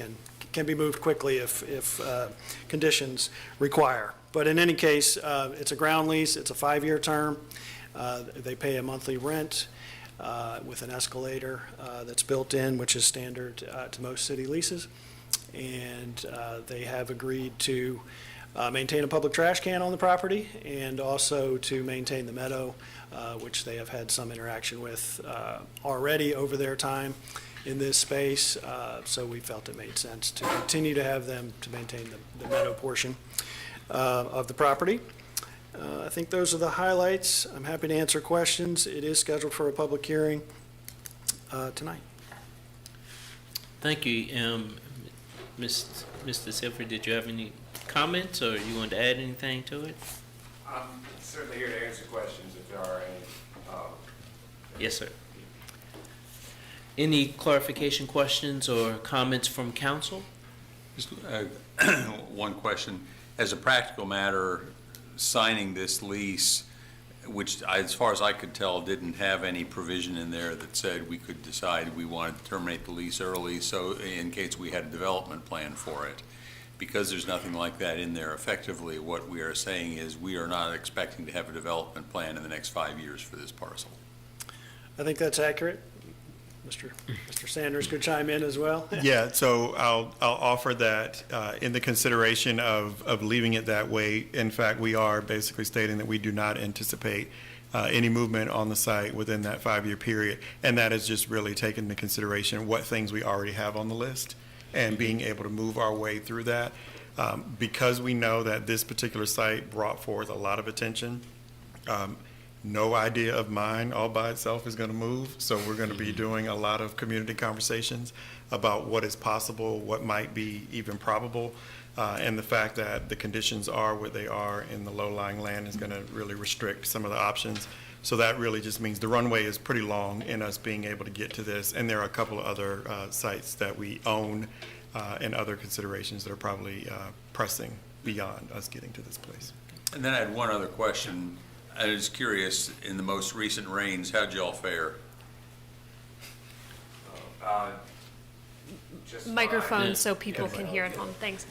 Speaker 17: can be moved quickly if conditions require. But in any case, it's a ground lease. It's a 5-year term. They pay a monthly rent with an escalator that's built in, which is standard to most city leases. And they have agreed to maintain a public trash can on the property and also to maintain the meadow, which they have had some interaction with already over their time in this space. So we felt it made sense to continue to have them to maintain the meadow portion of the property. I think those are the highlights. I'm happy to answer questions. It is scheduled for a public hearing tonight.
Speaker 2: Thank you. Mr. Silver, did you have any comments, or you want to add anything to it?
Speaker 18: I'm certainly here to answer questions if there are any.
Speaker 2: Yes, sir. Any clarification questions or comments from council?
Speaker 3: Just one question. As a practical matter, signing this lease, which as far as I could tell didn't have any provision in there that said we could decide we wanted to terminate the lease early, so in case we had a development plan for it. Because there's nothing like that in there, effectively what we are saying is we are not expecting to have a development plan in the next 5 years for this parcel.
Speaker 17: I think that's accurate. Mr. Sanders could chime in as well.
Speaker 1: Yeah, so I'll offer that in the consideration of leaving it that way. In fact, we are basically stating that we do not anticipate any movement on the site within that 5-year period. And that is just really taking into consideration what things we already have on the list and being able to move our way through that. Because we know that this particular site brought forth a lot of attention, no idea of mine all by itself is going to move. So we're going to be doing a lot of community conversations about what is possible, what might be even probable. And the fact that the conditions are what they are in the low-lying land is going to really restrict some of the options. So that really just means the runway is pretty long in us being able to get to this. And there are a couple of other sites that we own and other considerations that are probably pressing beyond us getting to this place.
Speaker 3: And then I had one other question. I was curious, in the most recent rains, how'd y'all fare?
Speaker 18: Just
Speaker 8: Microphone
Speaker 18: fine.
Speaker 8: so people can hear at home. Thanks.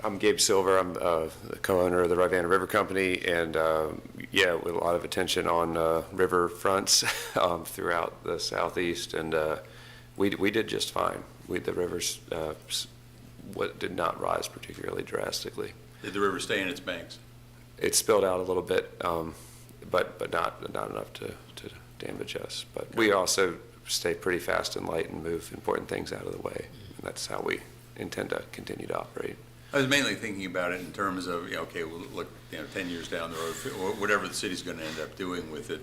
Speaker 18: I'm Gabe Silver. I'm the co-owner of the Ravenna River Company, and
Speaker 19: yeah, with a lot of attention on river fronts throughout the southeast, and we did just fine. The rivers did not rise particularly drastically.
Speaker 3: Did the river stay in its banks?
Speaker 19: It spilled out a little bit, but not enough to damage us. But we also stay pretty fast and light and move important things out of the way. And that's how we intend to continue to operate.
Speaker 3: I was mainly thinking about it in terms of, okay, well, look, 10 years down the road, or whatever the city's going to end up doing with it.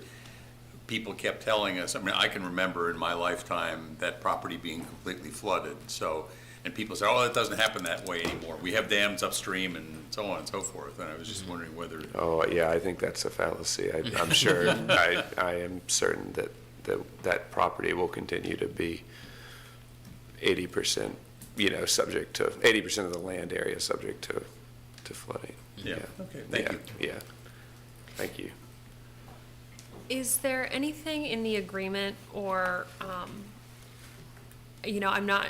Speaker 3: People kept telling us, I mean, I can remember in my lifetime that property being completely flooded. So, and people say, oh, it doesn't happen that way anymore. We have dams upstream and so on and so forth. And I was just wondering whether.
Speaker 19: Oh, yeah, I think that's a fallacy. I'm sure, I am certain that property will continue to be 80%, subject to, 80% of the land area subject to flooding.
Speaker 3: Yeah. Okay, thank you.
Speaker 19: Yeah, thank you.
Speaker 8: Is there anything in the agreement or, I'm not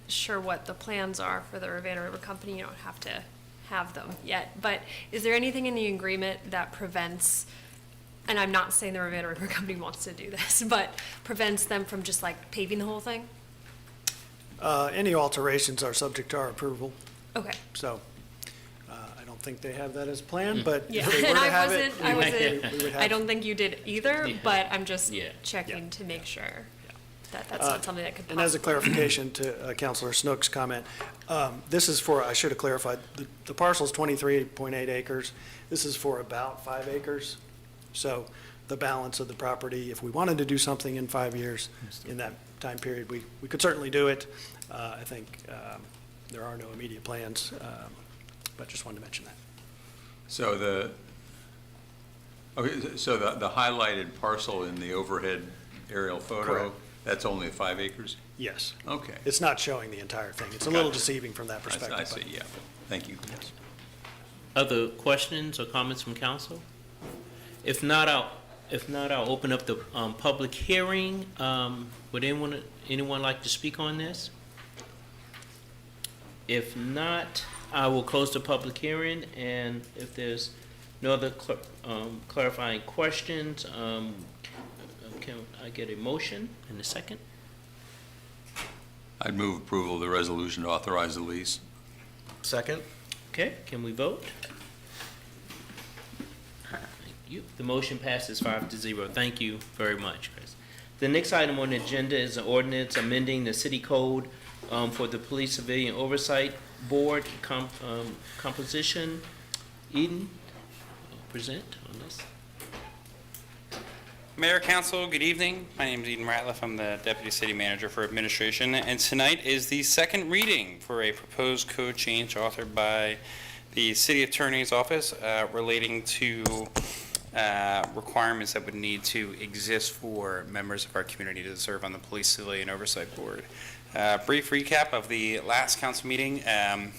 Speaker 8: sure what the plans are for the Ravenna River Company. You don't have to have them yet, but is there anything in the agreement that prevents, and I'm not saying the Ravenna River Company wants to do this, but prevents them from just like paving the whole thing?
Speaker 17: Any alterations are subject to our approval.
Speaker 8: Okay.
Speaker 17: So I don't think they have that as planned, but
Speaker 8: Yeah,
Speaker 17: if they were
Speaker 8: and
Speaker 17: to
Speaker 8: I
Speaker 17: have it,
Speaker 8: wasn't,
Speaker 17: we would have.
Speaker 8: I don't think you did either,
Speaker 2: Yeah.
Speaker 8: but I'm just
Speaker 2: Yeah.
Speaker 8: checking to make sure that that's not something that could
Speaker 17: And as a
Speaker 8: possibly.
Speaker 17: clarification to Councilor Snook's comment, this is for, I should have clarified, the parcel's 23.8 acres. This is for about 5 acres. So the balance of the property, if we wanted to do something in 5 years, in that time period, we could certainly do it. I think there are no immediate plans, but just wanted to mention that.
Speaker 3: So the highlighted parcel in the overhead aerial photo,
Speaker 17: Correct.
Speaker 3: that's only 5 acres?
Speaker 17: Yes.
Speaker 3: Okay.
Speaker 17: It's not showing the entire thing. It's a little
Speaker 3: Gotcha.
Speaker 17: deceiving from that
Speaker 3: I
Speaker 17: perspective.
Speaker 3: see,
Speaker 17: but-
Speaker 3: yeah. Thank you. Yes.
Speaker 2: Other questions or comments from council? If not, I'll open up the public hearing. Would anyone like to speak on this? If not, I will close the public hearing, and if there's no other clarifying questions, can I get a motion in a second?
Speaker 3: I'd move approval of the resolution to authorize the lease.
Speaker 16: Second?
Speaker 2: Okay, can we vote? Thank you. The motion passes 5-0. Thank you very much, Chris. The next item on the agenda is an ordinance amending the city code for the Police Civilian Oversight Board composition. Eden, present on this.
Speaker 20: Mayor, Council, good evening. My name is Eden Ratliff. I'm the Deputy City Manager for Administration, and tonight is the second reading for a proposed code change authored by the City Attorney's Office relating to requirements that would need to exist for members of our community to serve on the Police Civilian Oversight Board. Brief recap of the last council meeting.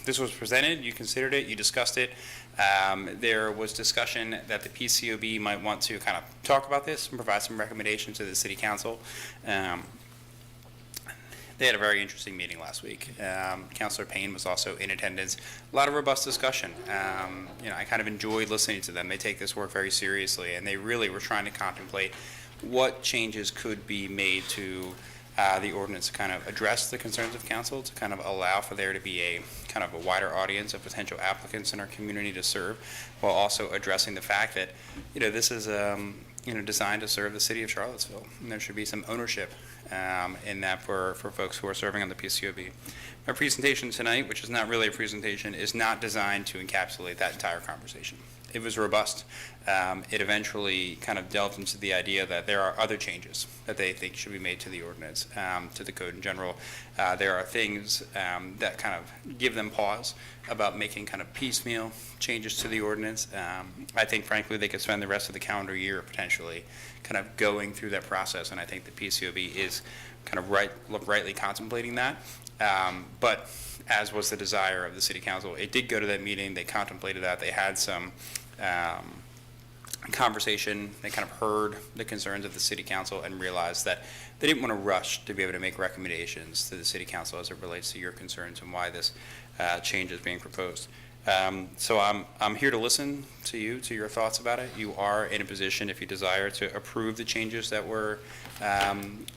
Speaker 20: This was presented, you considered it, you discussed it. There was discussion that the PCOB might want to kind of talk about this and provide some recommendations to the City Council. They had a very interesting meeting last week. Councilor Payne was also in attendance. A lot of robust discussion. I kind of enjoyed listening to them. They take this work very seriously, and they really were trying to contemplate what changes could be made to the ordinance to kind of address the concerns of council, to kind of allow for there to be a kind of a wider audience of potential applicants in our community to serve, while also addressing the fact that, this is, designed to serve the city of Charlottesville. And there should be some ownership in that for folks who are serving on the PCOB. My presentation tonight, which is not really a presentation, is not designed to encapsulate that entire conversation. It was robust. It eventually kind of delved into the idea that there are other changes that they think should be made to the ordinance, to the code in general. There are things that kind of give them pause about making kind of piecemeal changes to the ordinance. I think, frankly, they could spend the rest of the calendar year potentially kind of going through that process, and I think the PCOB is kind of rightly contemplating that. But as was the desire of the City Council, it did go to that meeting. They contemplated that. They had some conversation. They kind of heard the concerns of the City Council and realized that they didn't want to rush to be able to make recommendations to the City Council as it relates to your concerns and why this change is being proposed. So I'm here to listen to you, to your thoughts about it. You are in a position, if you desire, to approve the changes that were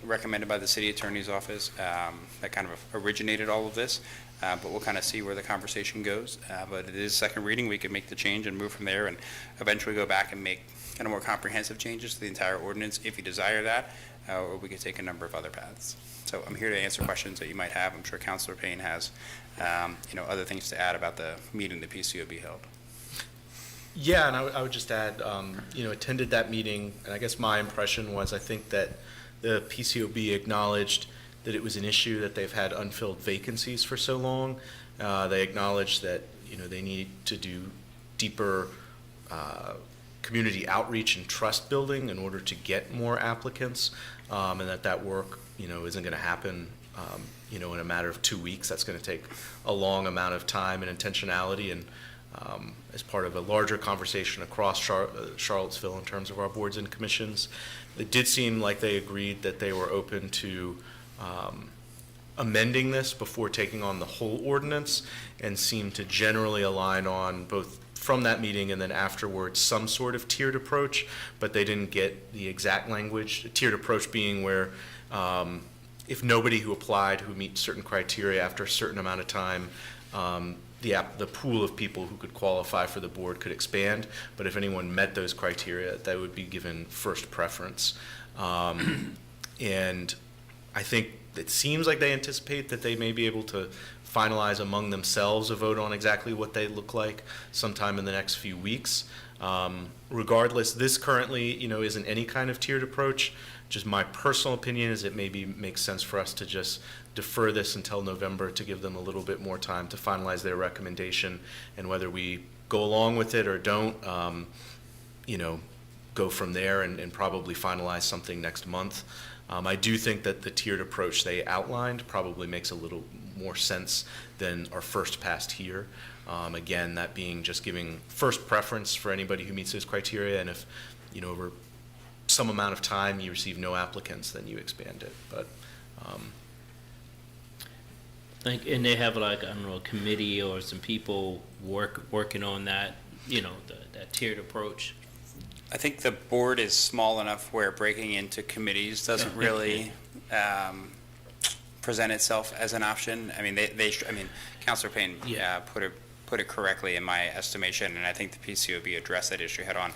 Speaker 20: recommended by the city attorney's office that kind of originated all of this. But we'll kind of see where the conversation goes. But it is second reading. We could make the change and move from there and eventually go back and make kind of more comprehensive changes to the entire ordinance if you desire that, or we could take a number of other paths. So I'm here to answer questions that you might have. I'm sure Councilor Payne has, other things to add about the meeting the PCOB held.
Speaker 16: Yeah, and I would just add, attended that meeting, and I guess my impression was I think that the PCOB acknowledged that it was an issue that they've had unfilled vacancies for so long. They acknowledged that, they need to do deeper community outreach and trust building in order to get more applicants, and that work, isn't going to happen, in a matter of 2 weeks. That's going to take a long amount of time and intentionality, and as part of a larger conversation across Charlottesville in terms of our boards and commissions, it did seem like they agreed that they were open to amending this before taking on the whole ordinance, and seemed to generally align on both from that meeting and then afterwards some sort of tiered approach, but they didn't get the exact language. A tiered approach being where if nobody who applied who meets certain criteria after a certain amount of time, the pool of people who could qualify for the board could expand, but if anyone met those criteria, they would be given first preference. And I think it seems like they anticipate that they may be able to finalize among themselves a vote on exactly what they look like sometime in the next few weeks. Regardless, this currently, isn't any kind of tiered approach. Just my personal opinion is it maybe makes sense for us to just defer this until November to give them a little bit more time to finalize their recommendation, and whether we go along with it or don't, go from there and probably finalize something next month. I do think that the tiered approach they outlined probably makes a little more sense than our first passed here. Again, that being just giving first preference for anybody who meets those criteria, and if, over some amount of time you receive no applicants, then you expand it. But
Speaker 2: And they have a committee or some people working on that, that tiered approach.
Speaker 20: I think the board is small enough where breaking into committees doesn't really present itself as an option. I mean, Councilor Payne put it correctly in my estimation, and I think the PCOB addressed that issue head on.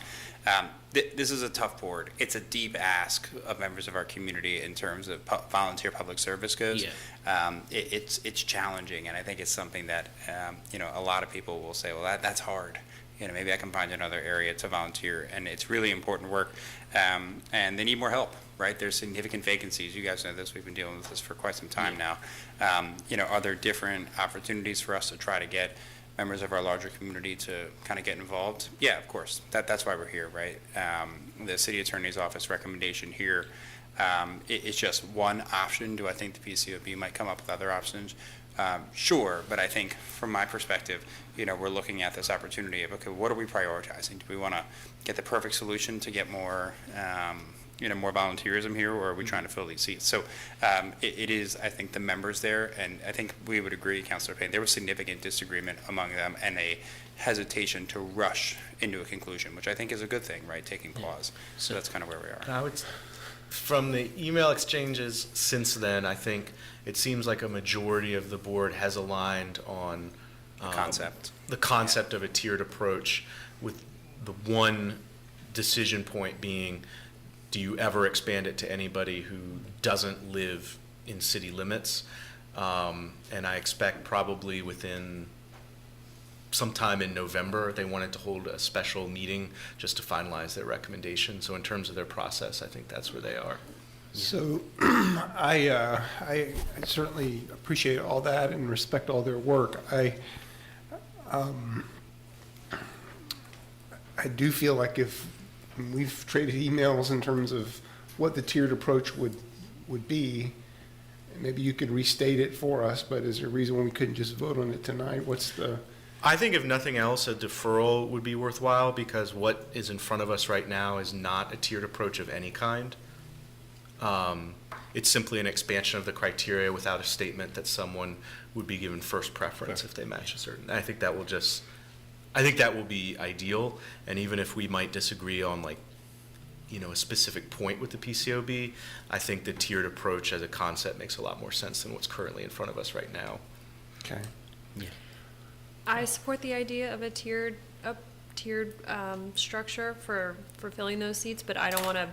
Speaker 20: This is a tough board. It's a deep ask of members of our community in terms of volunteer public service goes.
Speaker 2: Yeah.
Speaker 20: It's challenging, and I think it's something that a lot of people will say, well, that's hard. Maybe I can find another area to volunteer, and it's really important work, and they need more help, right? There's significant vacancies. You guys know this. We've been dealing with this for quite some time now. Are there different opportunities for us to try to get members of our larger community to kind of get involved? Yeah, of course. That's why we're here, right? The city attorney's office recommendation here, it's just one option. Do I think the PCOB might come up with other options? Sure, but I think from my perspective, we're looking at this opportunity of, okay, what are we prioritizing? Do we want to get the perfect solution to get more, more volunteerism here, or are we trying to fill these seats? So it is, I think, the members there, and I think we would agree, Councilor Payne, there was significant disagreement among them and a hesitation to rush into a conclusion, which I think is a good thing, right, taking pause. So that's kind of where we are.
Speaker 16: From the email exchanges since then, I think it seems like a majority of the board has aligned on the concept of a tiered approach, with the one decision point being, do you ever expand it to anybody who doesn't live in city limits? And I expect probably within sometime in November, they wanted to hold a special meeting just to finalize their recommendation. So in terms of their process, I think that's where they are.
Speaker 7: So I certainly appreciate all that and respect all their work. I do feel like if we've traded emails in terms of what the tiered approach would be, maybe you could restate it for us, but is there a reason why we couldn't just vote on it tonight?
Speaker 16: I think if nothing else, a deferral would be worthwhile, because what is in front of us right now is not a tiered approach of any kind. It's simply an expansion of the criteria without a statement that someone would be given first preference if they match a certain. I think that will just I think that will be ideal, and even if we might disagree on a specific point with the PCOB, I think the tiered approach as a concept makes a lot more sense than what's currently in front of us right now.
Speaker 7: Okay.
Speaker 8: I support the idea of a tiered structure for filling those seats, but I don't want to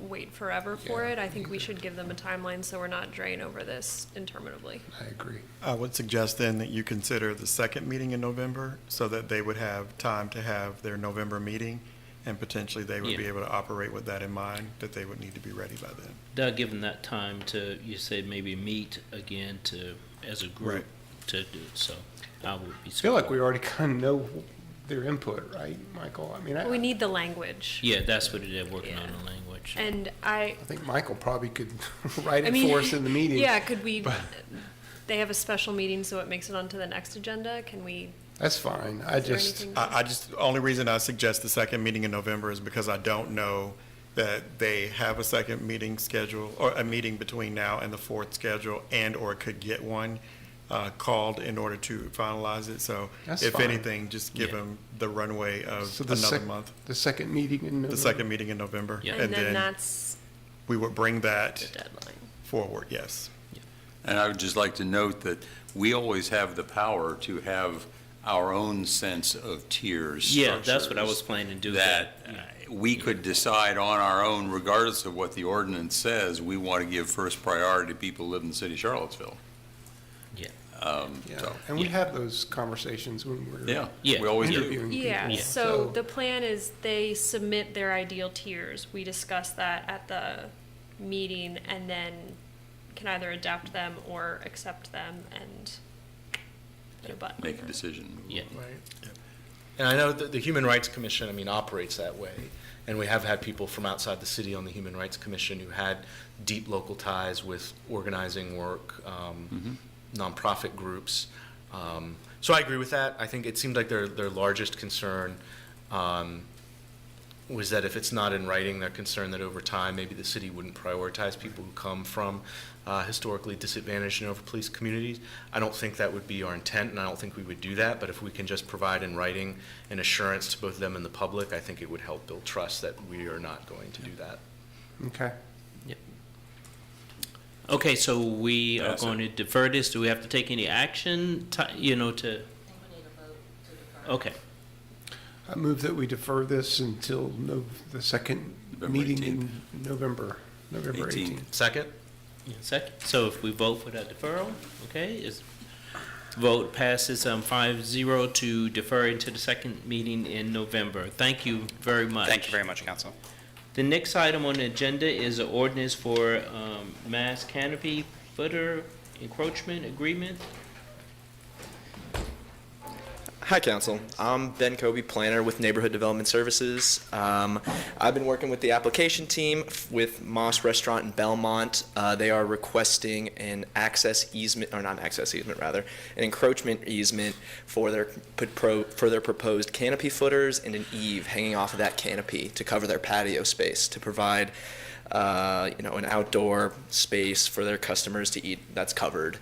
Speaker 8: wait forever for it. I think we should give them a timeline so we're not drained over this interminably.
Speaker 7: I agree.
Speaker 1: I would suggest then that you consider the second meeting in November so that they would have time to have their November meeting, and potentially they would be able to operate with that in mind, that they would need to be ready by then.
Speaker 2: Doug, given that time to, you said maybe meet again as a group
Speaker 1: Right.
Speaker 2: to do it, so I would be.
Speaker 7: I feel like we already kind of know their input, right, Michael? I mean,
Speaker 8: We need the language.
Speaker 2: Yeah, that's what it is, working on the language.
Speaker 8: And
Speaker 7: I think Michael probably could write
Speaker 8: I
Speaker 7: it
Speaker 8: mean,
Speaker 7: for us in the meeting.
Speaker 8: Yeah, could we,
Speaker 7: but
Speaker 8: they have a special meeting so it makes it onto the next agenda? Can we?
Speaker 7: That's fine.
Speaker 8: Is there anything-
Speaker 1: I just, the only reason I suggest the second meeting in November is because I don't know that they have a second meeting schedule, or a meeting between now and the 4th schedule, and/or could get one called in order to finalize it. So
Speaker 7: That's
Speaker 1: if
Speaker 7: fine.
Speaker 1: anything, just give them the runway of
Speaker 7: So the
Speaker 1: another month.
Speaker 7: The second meeting in November.
Speaker 1: The second meeting in November.
Speaker 8: And then that's
Speaker 1: we would bring that
Speaker 8: the deadline.
Speaker 1: forward, yes.
Speaker 3: And I would just like to note that we always have the power to have our own sense of tiers.
Speaker 2: Yeah, that's what I
Speaker 3: structures
Speaker 2: was planning to do.
Speaker 3: That we could decide on our own, regardless of what the ordinance says, we want to give first priority to people who live in the city of Charlottesville.
Speaker 2: Yeah.
Speaker 7: Yeah, and we have those conversations when we're
Speaker 3: we always do.
Speaker 7: interviewing people.
Speaker 8: Yeah, so the plan is they submit their ideal tiers. We discuss that at the meeting and then can either adapt them or accept them and hit a button.
Speaker 3: Make a decision.
Speaker 2: Yeah.
Speaker 16: Right. And I know that the Human Rights Commission, operates that way. And we have had people from outside the city on the Human Rights Commission who had deep local ties with organizing work, nonprofit groups. So I agree with that. I think it seemed like their largest concern was that if it's not in writing, they're concerned that over time, maybe the city wouldn't prioritize people who come from historically disadvantaged and overpoliced communities. I don't think that would be our intent, and I don't think we would do that, but if we can just provide in writing an assurance to both them and the public, I think it would help build trust that we are not going to do that.
Speaker 7: Okay.
Speaker 2: Okay, so we are
Speaker 3: That's
Speaker 2: going to defer this. Do we have to take any action, to? Okay.
Speaker 7: I move that we defer this until the second
Speaker 3: November
Speaker 7: meeting
Speaker 3: 18th.
Speaker 7: in November 18th.
Speaker 16: Second?
Speaker 2: Second. So if we vote for that deferral, okay, vote passes 5-0 to defer into the second meeting in November. Thank you very much.
Speaker 20: Thank you very much, Council.
Speaker 2: The next item on the agenda is an ordinance for mass canopy footer encroachment agreement.
Speaker 21: Hi, Council. I'm Ben Kobe, planner with Neighborhood Development Services. I've been working with the application team with Moss Restaurant in Belmont. They are requesting an access easement, or not an access easement, rather, an encroachment easement for their proposed canopy footers and an eave hanging off of that canopy to cover their patio space, to provide an outdoor space for their customers to eat that's covered.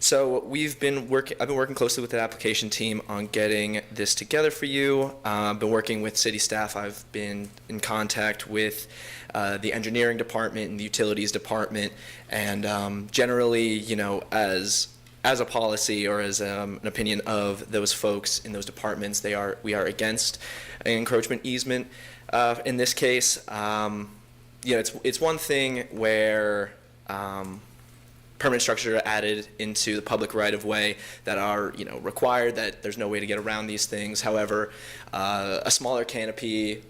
Speaker 21: So I've been working closely with the application team on getting this together for you. I've been working with city staff. I've been in contact with the engineering department and the utilities department, and generally, as a policy or as an opinion of those folks in those departments, we are against an encroachment easement. In this case, it's one thing where permanent structures are added into the public right-of-way that are, required, that there's no way to get around these things. However, a smaller canopy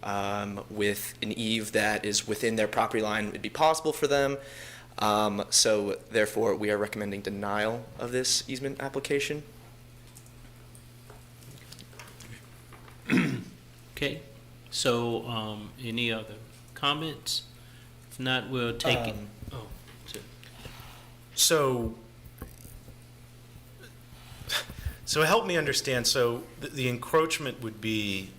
Speaker 21: with an eave that is within their property line would be possible for them. So therefore, we are recommending denial of this easement application.
Speaker 2: Okay, so any other comments? If not, we'll take it.
Speaker 16: So help me understand. So the encroachment would be,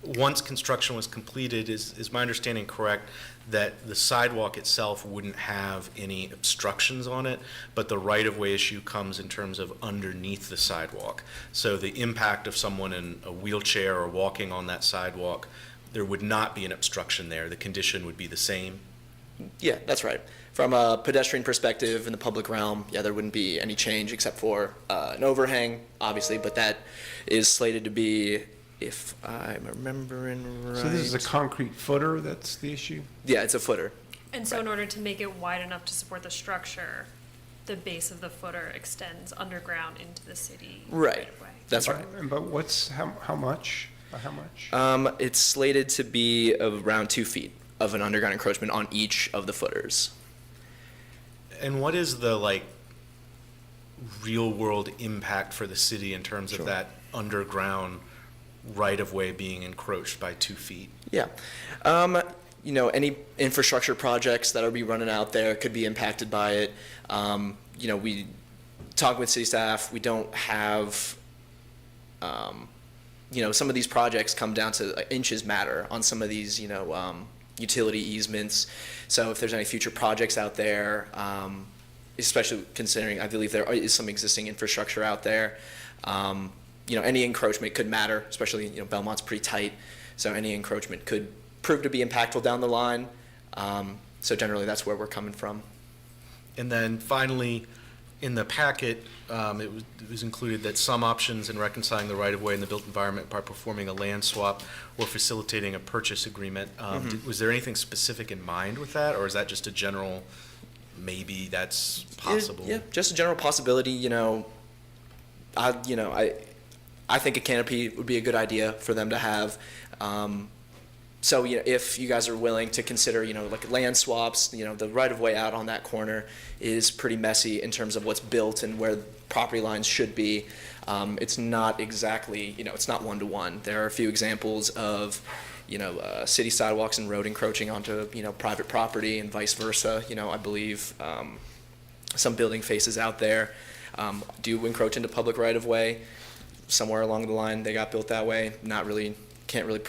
Speaker 16: once construction was completed, is my understanding correct, that the sidewalk itself wouldn't have any obstructions on it, but the right-of-way issue comes in terms of underneath the sidewalk. So the impact of someone in a wheelchair or walking on that sidewalk, there would not be an obstruction there. The condition would be the same.
Speaker 21: Yeah, that's right. From a pedestrian perspective in the public realm, yeah, there wouldn't be any change except for an overhang, obviously, but that is slated to be, if I'm remembering right.
Speaker 7: So this is a concrete footer that's the issue?
Speaker 21: Yeah, it's a footer.
Speaker 8: And so in order to make it wide enough to support the structure, the base of the footer extends underground into the city
Speaker 21: Right.
Speaker 8: away.
Speaker 21: That's right.
Speaker 7: But what's, how much? By how much?
Speaker 21: It's slated to be around 2 feet of an underground encroachment on each of the footers.
Speaker 16: And what is the, like, real-world impact for the city in terms of that underground right-of-way being encroached by 2 feet?
Speaker 21: Yeah. You know, any infrastructure projects that are be running out there could be impacted by it. You know, we talk with city staff. We don't have, you know, some of these projects come down to inches matter on some of these, you know, utility easements. So if there's any future projects out there, especially considering I believe there is some existing infrastructure out there, you know, any encroachment could matter, especially, you know, Belmont's pretty tight, so any encroachment could prove to be impactful down the line. So generally, that's where we're coming from.
Speaker 16: And then finally, in the packet, it was included that some options in reconciling the right-of-way in the built environment by performing a land swap or facilitating a purchase agreement. Was there anything specific in mind with that, or is that just a general, maybe that's possible?
Speaker 21: Yeah, just a general possibility. You know, I think a canopy would be a good idea for them to have. So, you know, if you guys are willing to consider, you know, like land swaps, you know, the right-of-way out on that corner is pretty messy in terms of what's built and where property lines should be. It's not exactly, you know, it's not one-to-one. There are a few examples of, you know, city sidewalks and road encroaching onto, you know, private property and vice versa. You know, I believe some building faces out there do encroach into public right-of-way. Somewhere along the line, they got built that way. Can't really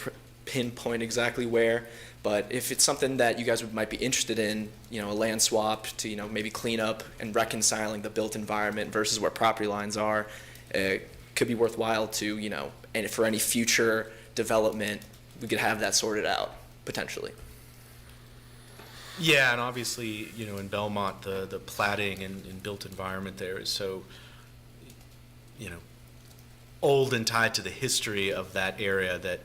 Speaker 21: pinpoint exactly where, but if it's something that you guys might be interested in, you know, a land swap to, you know, maybe clean up and reconciling the built environment versus where property lines are, it could be worthwhile to, you know, and for any future development, we could have that sorted out, potentially.
Speaker 16: Yeah, and obviously, you know, in Belmont, the platting and built environment there is so, you know, old and tied to the history of that area that,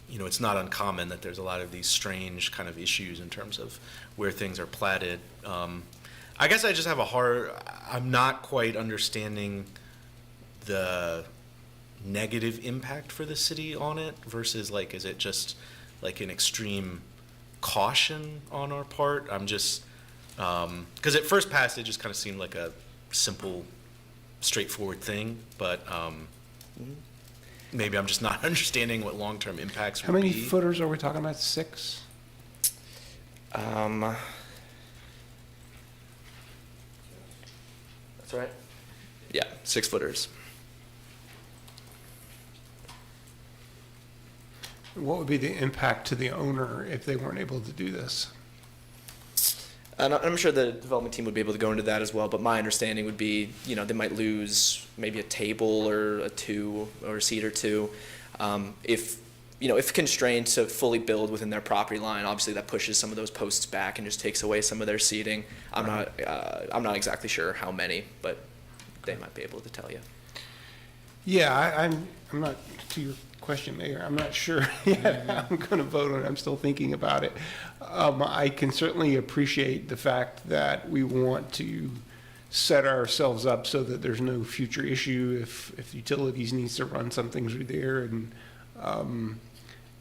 Speaker 16: you know, it's not uncommon that there's a lot of these strange kind of issues in terms of where things are platted. I guess I just have I'm not quite understanding the negative impact for the city on it versus, like, is it just like an extreme caution on our part? I'm just, because at first pass, it just kind of seemed like a simple, straightforward thing, but maybe I'm just not understanding what long-term impacts would be.
Speaker 7: How many footers are we talking about? 6?
Speaker 21: That's right. Yeah, 6 footers.
Speaker 7: What would be the impact to the owner if they weren't able to do this?
Speaker 21: And I'm sure the development team would be able to go into that as well, but my understanding would be, you know, they might lose maybe a table or a seat or two. If, you know, if constrained to fully build within their property line, obviously that pushes some of those posts back and just takes away some of their seating. I'm not exactly sure how many, but they might be able to tell you.
Speaker 7: Yeah, I'm not, to your question, Mayor, I'm not sure yet how I'm going to vote on it. I'm still thinking about it. I can certainly appreciate the fact that we want to set ourselves up so that there's no future issue if utilities needs to run something through there. And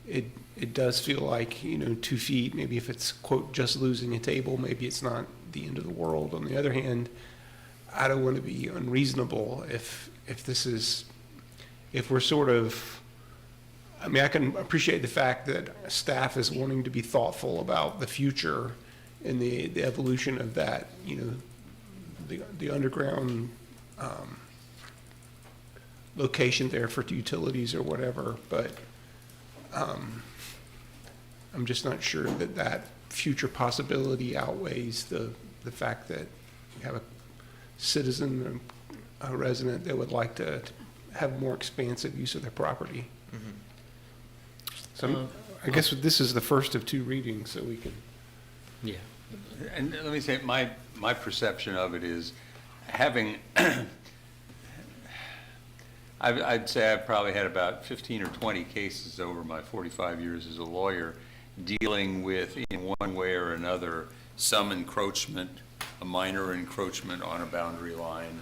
Speaker 7: it does feel like, you know, 2 feet, maybe if it's, quote, just losing a table, maybe it's not the end of the world. On the other hand, I don't want to be unreasonable if we're sort of, I mean, I can appreciate the fact that staff is wanting to be thoughtful about the future and the evolution of that, you know, the underground location there for utilities or whatever. But I'm just not sure that that future possibility outweighs the fact that you have a citizen, a resident that would like to have more expansive use of their property. So I guess this is the first of 2 readings, so we can.
Speaker 2: Yeah.
Speaker 3: And let me say, my perception of it is having, I'd say I've probably had about 15 or 20 cases over my 45 years as a lawyer dealing with, in one way or another, some encroachment, a minor encroachment on a boundary line.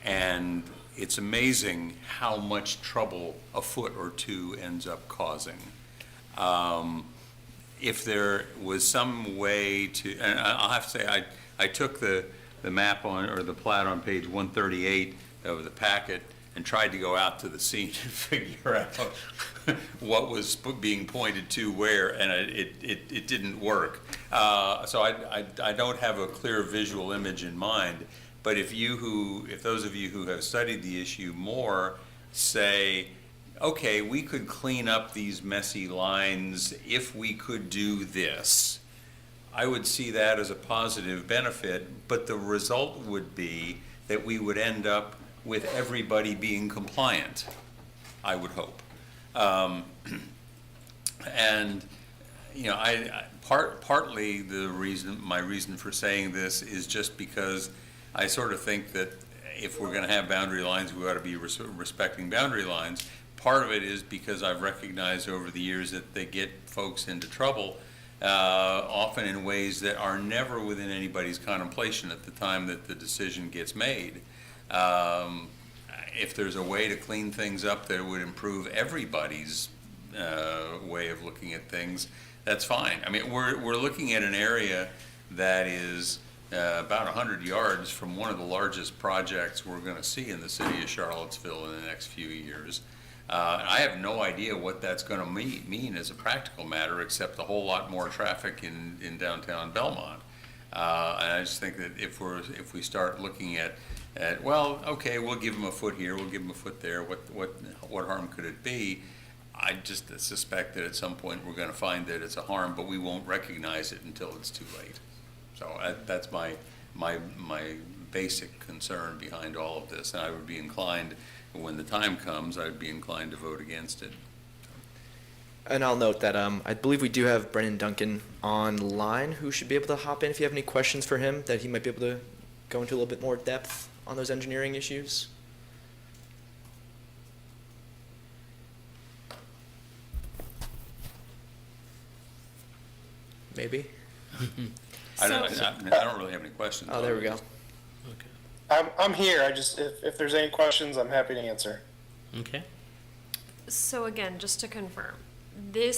Speaker 3: And it's amazing how much trouble a foot or 2 ends up causing. If there was some way to, and I'll have to say, I took the map on, or the plat on page 138 of the packet and tried to go out to the scene and figure out what was being pointed to where, and it didn't work. So I don't have a clear visual image in mind, but if those of you who have studied the issue more say, okay, we could clean up these messy lines if we could do this, I would see that as a positive benefit, but the result would be that we would end up with everybody being compliant, I would hope. And, you know, partly my reason for saying this is just because I sort of think that if we're going to have boundary lines, we ought to be respecting boundary lines. Part of it is because I've recognized over the years that they get folks into trouble, often in ways that are never within anybody's contemplation at the time that the decision gets made. If there's a way to clean things up that would improve everybody's way of looking at things, that's fine. I mean, we're looking at an area that is about 100 yards from one of the largest projects we're going to see in the city of Charlottesville in the next few years. I have no idea what that's going to mean as a practical matter, except a whole lot more traffic in downtown Belmont. And I just think that if we start looking at well, okay, we'll give them a foot here, we'll give them a foot there, what harm could it be? I just suspect that at some point we're going to find that it's a harm, but we won't recognize it until it's too late. So that's my basic concern behind all of this, and I would be inclined, when the time comes, I'd be inclined to vote against it.
Speaker 21: And I'll note that I believe we do have Brennan Duncan online who should be able to hop in if you have any questions for him, that he might be able to go into a little bit more depth on those engineering issues. Maybe.
Speaker 3: I don't really have any questions.
Speaker 21: Oh, there we go.
Speaker 6: I'm here. If there's any questions, I'm happy to answer.
Speaker 2: Okay.
Speaker 8: So again, just to confirm, the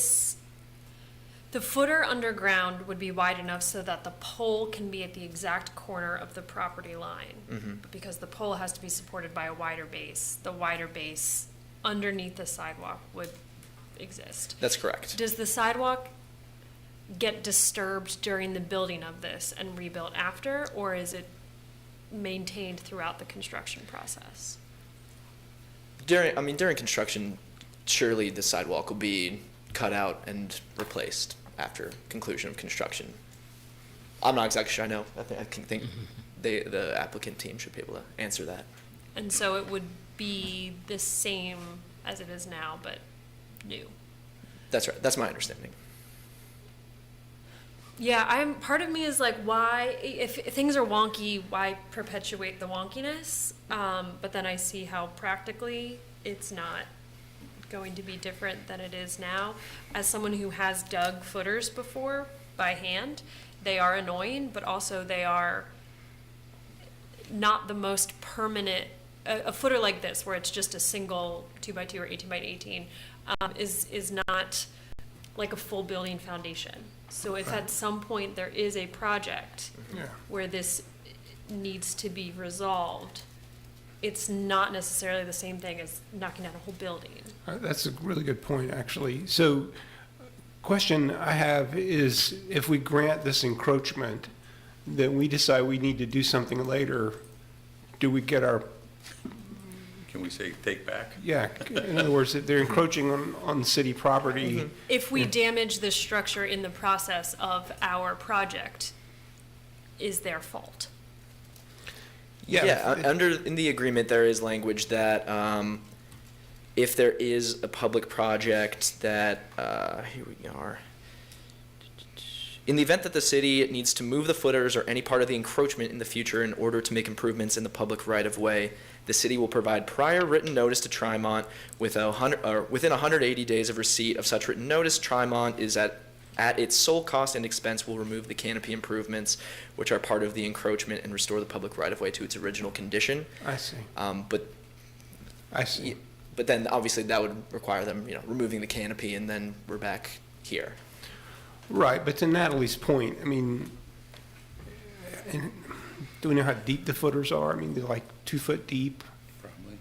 Speaker 8: footer underground would be wide enough so that the pole can be at the exact corner of the property line. But because the pole has to be supported by a wider base, the wider base underneath the sidewalk would exist.
Speaker 21: That's correct.
Speaker 8: Does the sidewalk get disturbed during the building of this and rebuilt after, or is it maintained throughout the construction process?
Speaker 21: During construction, surely the sidewalk will be cut out and replaced after conclusion of construction. I'm not exactly sure. I know. I think the applicant team should be able to answer that.
Speaker 8: And so it would be the same as it is now, but new.
Speaker 21: That's right. That's my understanding.
Speaker 8: Yeah, part of me is like, why, if things are wonky, why perpetuate the wonkiness? But then I see how practically it's not going to be different than it is now. As someone who has dug footers before by hand, they are annoying, but also they are not the most permanent. A footer like this, where it's just a single 2x2 or 18x18, is not like a full building foundation. So if at some point there is a project where this needs to be resolved, it's not necessarily the same thing as knocking down a whole building.
Speaker 7: That's a really good point, actually. So, question I have is, if we grant this encroachment, then we decide we need to do something later, do we get our
Speaker 3: Can we say take back?
Speaker 7: Yeah, in other words, if they're encroaching on city property.
Speaker 8: If we damage the structure in the process of our project, is their fault.
Speaker 7: Yeah,
Speaker 21: in the agreement, there is language that if there is a public project that, here we are. In the event that the city needs to move the footers or any part of the encroachment in the future in order to make improvements in the public right-of-way, the city will provide prior written notice to Trimont within 180 days of receipt of such written notice. Trimont is at its sole cost and expense will remove the canopy improvements, which are part of the encroachment, and restore the public right-of-way to its original condition.
Speaker 7: I see.
Speaker 21: I see. But then obviously that would require them, removing the canopy, and then we're back here.
Speaker 7: Right, but to Natalie's point, I mean, do we know how deep the footers are? I mean, they're like 2 foot deep?
Speaker 3: Probably.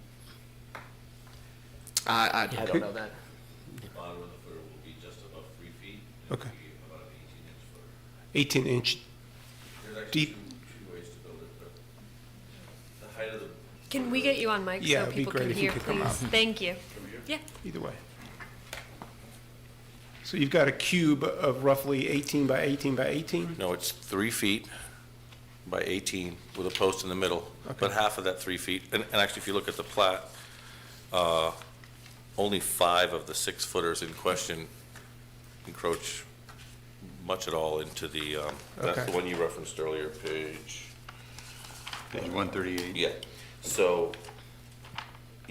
Speaker 21: I don't know that.
Speaker 4: The bottom of the footer will be just above 3 feet.
Speaker 7: Okay.
Speaker 4: It'll be about an 18-inch footer.
Speaker 7: 18-inch
Speaker 4: There's actually
Speaker 7: deep.
Speaker 4: two ways to build it, but the height of the.
Speaker 8: Can we get you on mic
Speaker 7: Yeah,
Speaker 8: so
Speaker 7: it'd be
Speaker 8: people
Speaker 7: great
Speaker 8: can
Speaker 7: if you
Speaker 8: hear,
Speaker 7: could come
Speaker 8: please?
Speaker 7: up.
Speaker 8: Thank you. Yeah.
Speaker 7: Either way. So you've got a cube of roughly 18 by 18 by 18?
Speaker 4: No, it's 3 feet by 18 with a post in the middle, but half of that 3 feet, and actually, if you look at the plat, only 5 of the 6 footers in question encroach much at all into the, that's the one you referenced earlier, page
Speaker 3: 138.
Speaker 4: Yeah, so.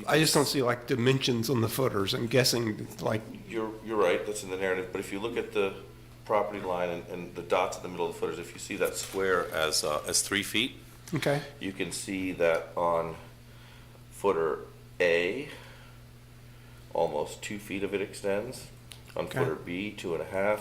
Speaker 7: I just don't see like dimensions on the footers. I'm guessing like,
Speaker 4: You're right, that's in the narrative, but if you look at the property line and the dots in the middle of the footers, if you see that square as 3 feet,
Speaker 7: okay,
Speaker 4: you can see that on footer A, almost 2 feet of it extends. On
Speaker 7: Okay.
Speaker 4: footer B, 2.5.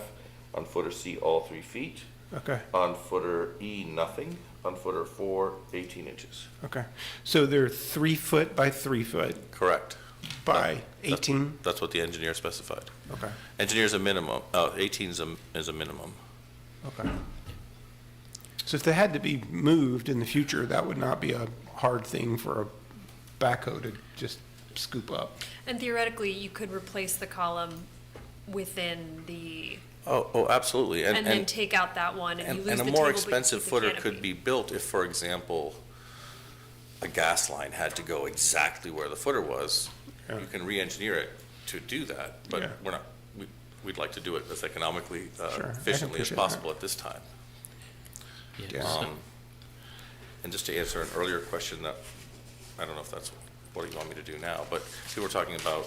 Speaker 4: On footer C, all 3 feet.
Speaker 7: okay,
Speaker 4: On footer E, nothing. On footer 4, 18 inches.
Speaker 7: okay. So they're 3 foot by 3 foot
Speaker 4: Correct.
Speaker 7: by 18?
Speaker 4: That's what the engineer specified.
Speaker 7: Okay,
Speaker 4: Engineer's a minimum, 18 is a minimum.
Speaker 7: okay. So if they had to be moved in the future, that would not be a hard thing for a backhoe to just scoop up.
Speaker 8: And theoretically, you could replace the column within the,
Speaker 4: Oh, absolutely.
Speaker 8: and then take out that one, and you lose the
Speaker 4: And
Speaker 8: table,
Speaker 4: a
Speaker 8: but
Speaker 4: more
Speaker 8: you keep
Speaker 4: expensive
Speaker 8: the
Speaker 4: footer
Speaker 8: canopy.
Speaker 4: could be built if, for example, a gas line had to go exactly where the footer was.
Speaker 7: Yeah.
Speaker 4: You can re-engineer it to do that,
Speaker 7: Yeah.
Speaker 4: but we're not, we'd like to do it as economically,
Speaker 7: Sure, I can
Speaker 4: efficiently as
Speaker 7: appreciate
Speaker 4: possible at this time.
Speaker 7: Yeah.
Speaker 4: And just to answer an earlier question that, I don't know if that's what you want me to do now, but we were talking about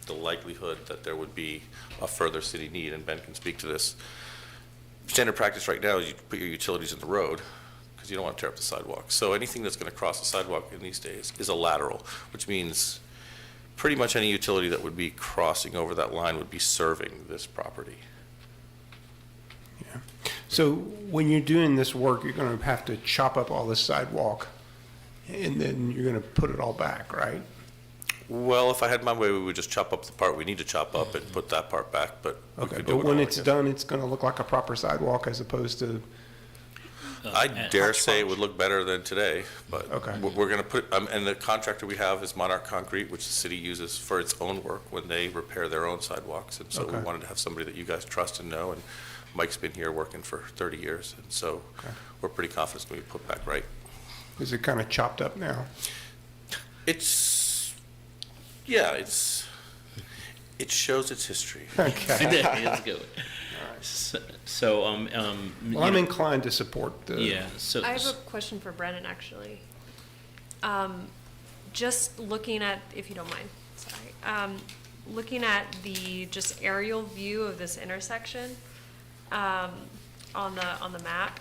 Speaker 4: the likelihood that there would be a further city need, and Ben can speak to this. Standard practice right now is you put your utilities in the road, because you don't want to tear up the sidewalk. So anything that's going to cross the sidewalk in these days is a lateral, which means pretty much any utility that would be crossing over that line would be serving this property.
Speaker 7: So when you're doing this work, you're going to have to chop up all this sidewalk, and then you're going to put it all back, right?
Speaker 4: Well, if I had my way, we would just chop up the part we need to chop up and put that part back, but we
Speaker 7: Okay,
Speaker 4: could do
Speaker 7: but
Speaker 4: it
Speaker 7: when
Speaker 4: all,
Speaker 7: it's
Speaker 4: I guess.
Speaker 7: done, it's going to look like a proper sidewalk as opposed to,
Speaker 4: I dare say it would look better than today, but
Speaker 7: Okay.
Speaker 4: we're going to put, and the contractor we have is Monarch Concrete, which the city uses for its own work when they repair their own sidewalks. And so we
Speaker 7: Okay.
Speaker 4: wanted to have somebody that you guys trust and know, and Mike's been here working for 30 years, and so
Speaker 7: Okay.
Speaker 4: we're pretty confident it's going to be put back right.
Speaker 7: is it kind of chopped up now?
Speaker 4: Yeah, it shows its history.
Speaker 7: Okay.
Speaker 2: That's good. So,
Speaker 7: Well, I'm inclined to support the.
Speaker 2: yeah, so.
Speaker 8: I have a question for Brennan, actually. Just looking at, if you don't mind, sorry. Looking at the just aerial view of this intersection, on the map,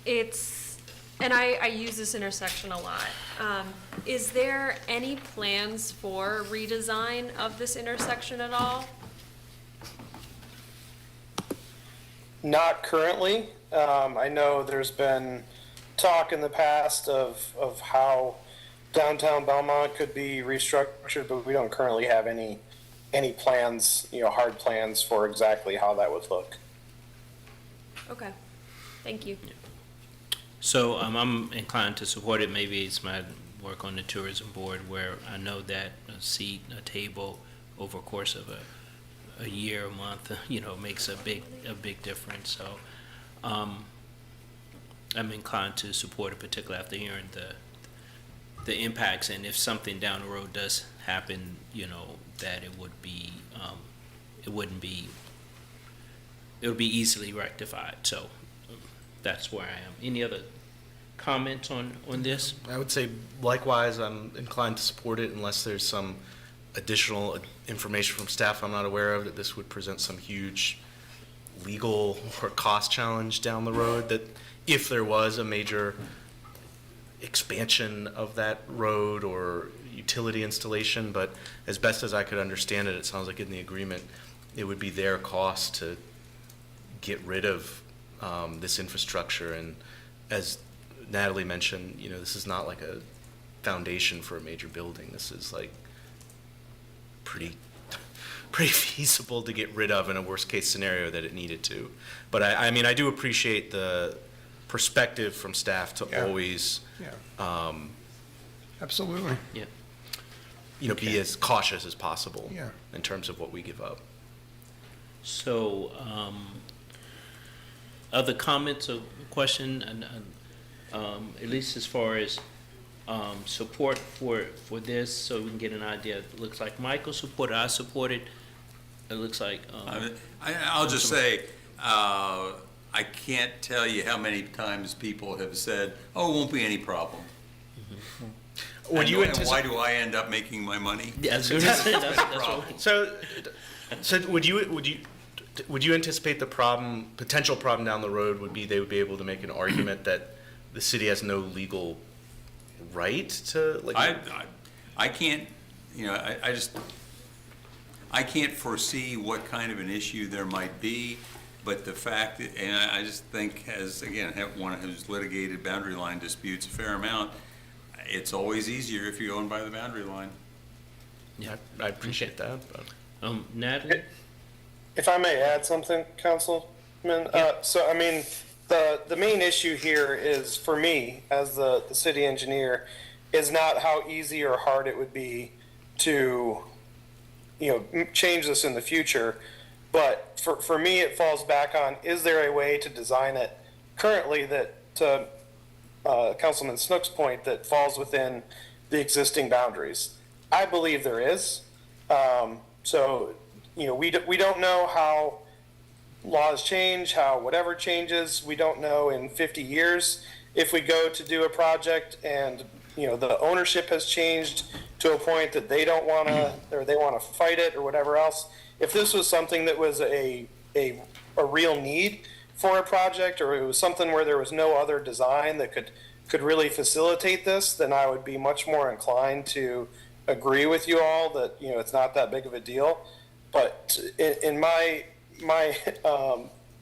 Speaker 8: it's, and I use this intersection a lot. Is there any plans for redesign of this intersection at all?
Speaker 6: Not currently. I know there's been talk in the past of how downtown Belmont could be restructured, but we don't currently have any plans, hard plans for exactly how that would look.
Speaker 8: Okay, thank you.
Speaker 2: So I'm inclined to support it. Maybe it's my work on the tourism board, where I know that a seat, a table over a course of a year, a month, makes a big difference. So I'm inclined to support it, particularly after hearing the impacts, and if something down the road does happen, that it would be, it would be easily rectified. So that's where I am. Any other comments on this?
Speaker 16: I would say likewise, I'm inclined to support it unless there's some additional information from staff I'm not aware of, that this would present some huge legal or cost challenge down the road, that if there was a major expansion of that road or utility installation. But as best as I could understand it, it sounds like in the agreement, it would be their cost to get rid of this infrastructure. And as Natalie mentioned, this is not like a foundation for a major building. This is like pretty feasible to get rid of in a worst case scenario that it needed to. But I mean, I do appreciate the perspective from staff to always,
Speaker 7: Absolutely.
Speaker 2: Yeah.
Speaker 16: be as cautious as possible
Speaker 7: Yeah.
Speaker 16: in terms of what we give up.
Speaker 2: So, other comments or question, and at least as far as support for this, so we can get an idea. It looks like Michael supported, I supported. It looks like.
Speaker 3: I'll just say, I can't tell you how many times people have said, "Oh, it won't be any problem."
Speaker 16: Would you
Speaker 3: and why do I end up making my money?
Speaker 2: Yeah, that's what.
Speaker 16: So would you anticipate the potential problem down the road would be they would be able to make an argument that the city has no legal right to like?
Speaker 3: I can't, I can't foresee what kind of an issue there might be, but the fact that, and I just think, as again, one who's litigated boundary line disputes a fair amount, it's always easier if you own by the boundary line.
Speaker 16: Yeah, I appreciate that. But.
Speaker 2: Natalie?
Speaker 6: If I may add something, Councilman, so I mean, the main issue here is, for me, as the city engineer, is not how easy or hard it would be to, change this in the future. But for me, it falls back on, is there a way to design it currently that, to Councilman Snook's point, that falls within the existing boundaries? I believe there is. So, we don't know how laws change, how whatever changes. We don't know in 50 years if we go to do a project and, the ownership has changed to a point that they don't want to, or they want to fight it or whatever else. If this was something that was a real need for a project, or it was something where there was no other design that could really facilitate this, then I would be much more inclined to agree with you all that, it's not that big of a deal. But in my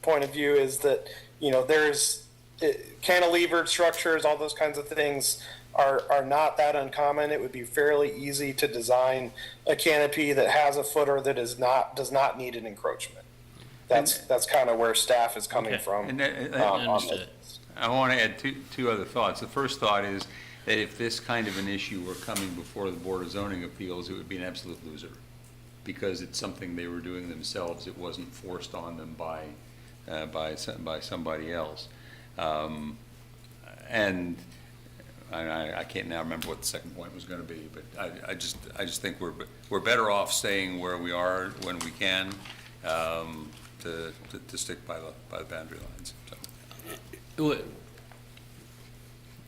Speaker 6: point of view is that, there's cantilevered structures, all those kinds of things are not that uncommon. It would be fairly easy to design a canopy that has a footer that does not need an encroachment. That's kind of where staff is coming from.
Speaker 3: And I want to add two other thoughts. The first thought is that if this kind of an issue were coming before the Board of Zoning Appeals, it would be an absolute loser, because it's something they were doing themselves. It wasn't forced on them by somebody else. And I can't now remember what the second point was going to be, but I just think we're better off staying where we are when we can, to stick by the boundary lines. So.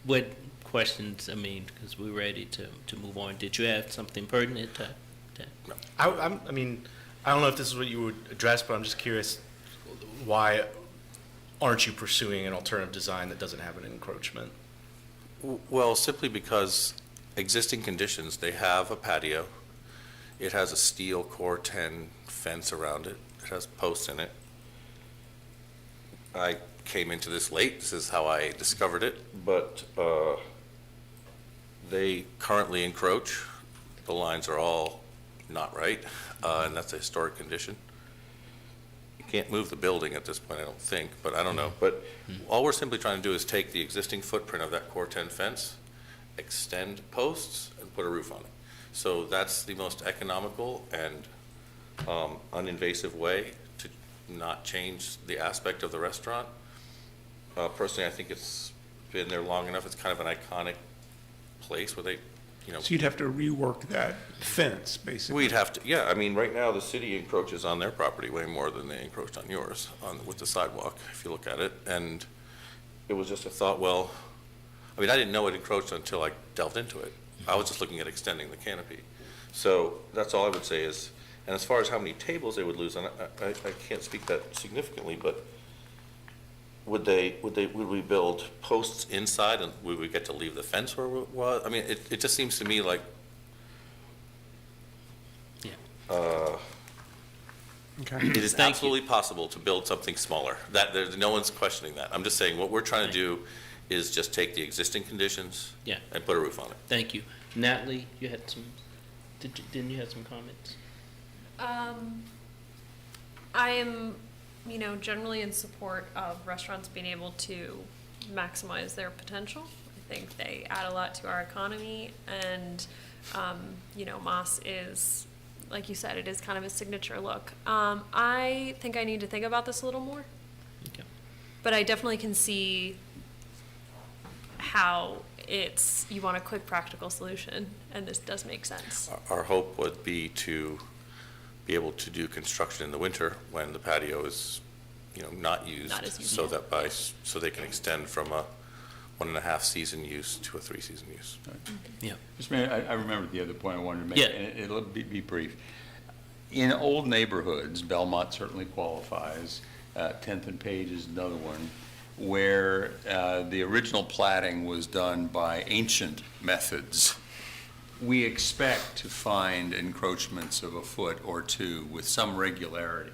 Speaker 2: What questions? I mean, because we're ready to move on. Did you have something pertinent to?
Speaker 16: I mean, I don't know if this is what you would address, but I'm just curious, why aren't you pursuing an alternative design that doesn't have an encroachment?
Speaker 4: Well, simply because existing conditions, they have a patio. It has a steel Core 10 fence around it. It has posts in it. I came into this late. This is how I discovered it. But they currently encroach. The lines are all not right, and that's a historic condition. You can't move the building at this point, I don't think, but I don't know. But all we're simply trying to do is take the existing footprint of that Core 10 fence extend posts and put a roof on it. So that's the most economical and uninvasive way to not change the aspect of the restaurant. Personally, I think it's been there long enough. It's kind of an iconic place where they, you know.
Speaker 7: So you'd have to rework that fence, basically.
Speaker 4: We'd have to, yeah, I mean, right now, the city encroaches on their property way more than they encroached on yours with the sidewalk, if you look at it. And it was just a thought, well, I mean, I didn't know it encroached until I delved into it. I was just looking at extending the canopy. So that's all I would say is, and as far as how many tables they would lose, and I can't speak that significantly, but would we build posts inside and would we get to leave the fence where it was? I mean, it just seems to me like, it is absolutely possible to build something smaller. That, there's, no one's questioning that. I'm just saying, what we're trying to do is just take the existing conditions and put a roof on it.
Speaker 2: Thank you. Natalie, you had some, didn't you have some comments?
Speaker 8: I am, generally in support of restaurants being able to maximize their potential. I think they add a lot to our economy, and, Moss is, like you said, it is kind of a signature look. I think I need to think about this a little more.
Speaker 2: Okay.
Speaker 8: But I definitely can see how you want a quick, practical solution, and this does make sense.
Speaker 4: Our hope would be to be able to do construction in the winter when the patio is, not used,
Speaker 8: Not as used,
Speaker 4: so that so they can extend from a 1.5 season use to a 3 season use.
Speaker 2: Yeah.
Speaker 3: Mr. Mayor, I remembered the other point I wanted to make,
Speaker 2: Yeah.
Speaker 3: and it'll be brief. In old neighborhoods, Belmont certainly qualifies, 10th and Page is another one, where the original platting was done by ancient methods. We expect to find encroachments of a foot or two with some regularity.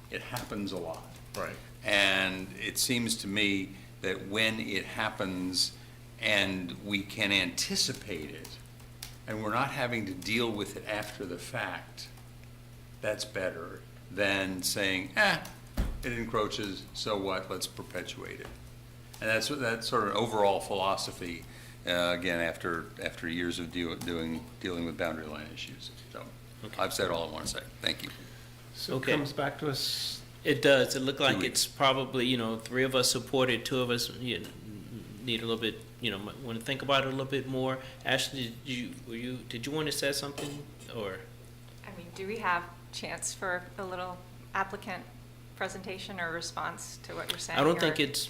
Speaker 3: It happens a lot.
Speaker 16: Right.
Speaker 3: And it seems to me that when it happens and we can anticipate it, and we're not having to deal with it after the fact, that's better than saying, it encroaches, so what, let's perpetuate it. And that's sort of an overall philosophy, again, after years of dealing with boundary line issues. So I've said all I want to say. Thank you.
Speaker 7: So
Speaker 2: Okay.
Speaker 7: it comes back to us.
Speaker 2: It does. It looked like
Speaker 3: 2
Speaker 2: it's probably, 3 of us supported, 2 of us need a little bit, want to think about it a little bit more. Ashley, did you want to say something, or?
Speaker 9: I mean, do we have chance for a little applicant presentation or response to what you're saying?
Speaker 2: I don't
Speaker 9: or-
Speaker 2: think it's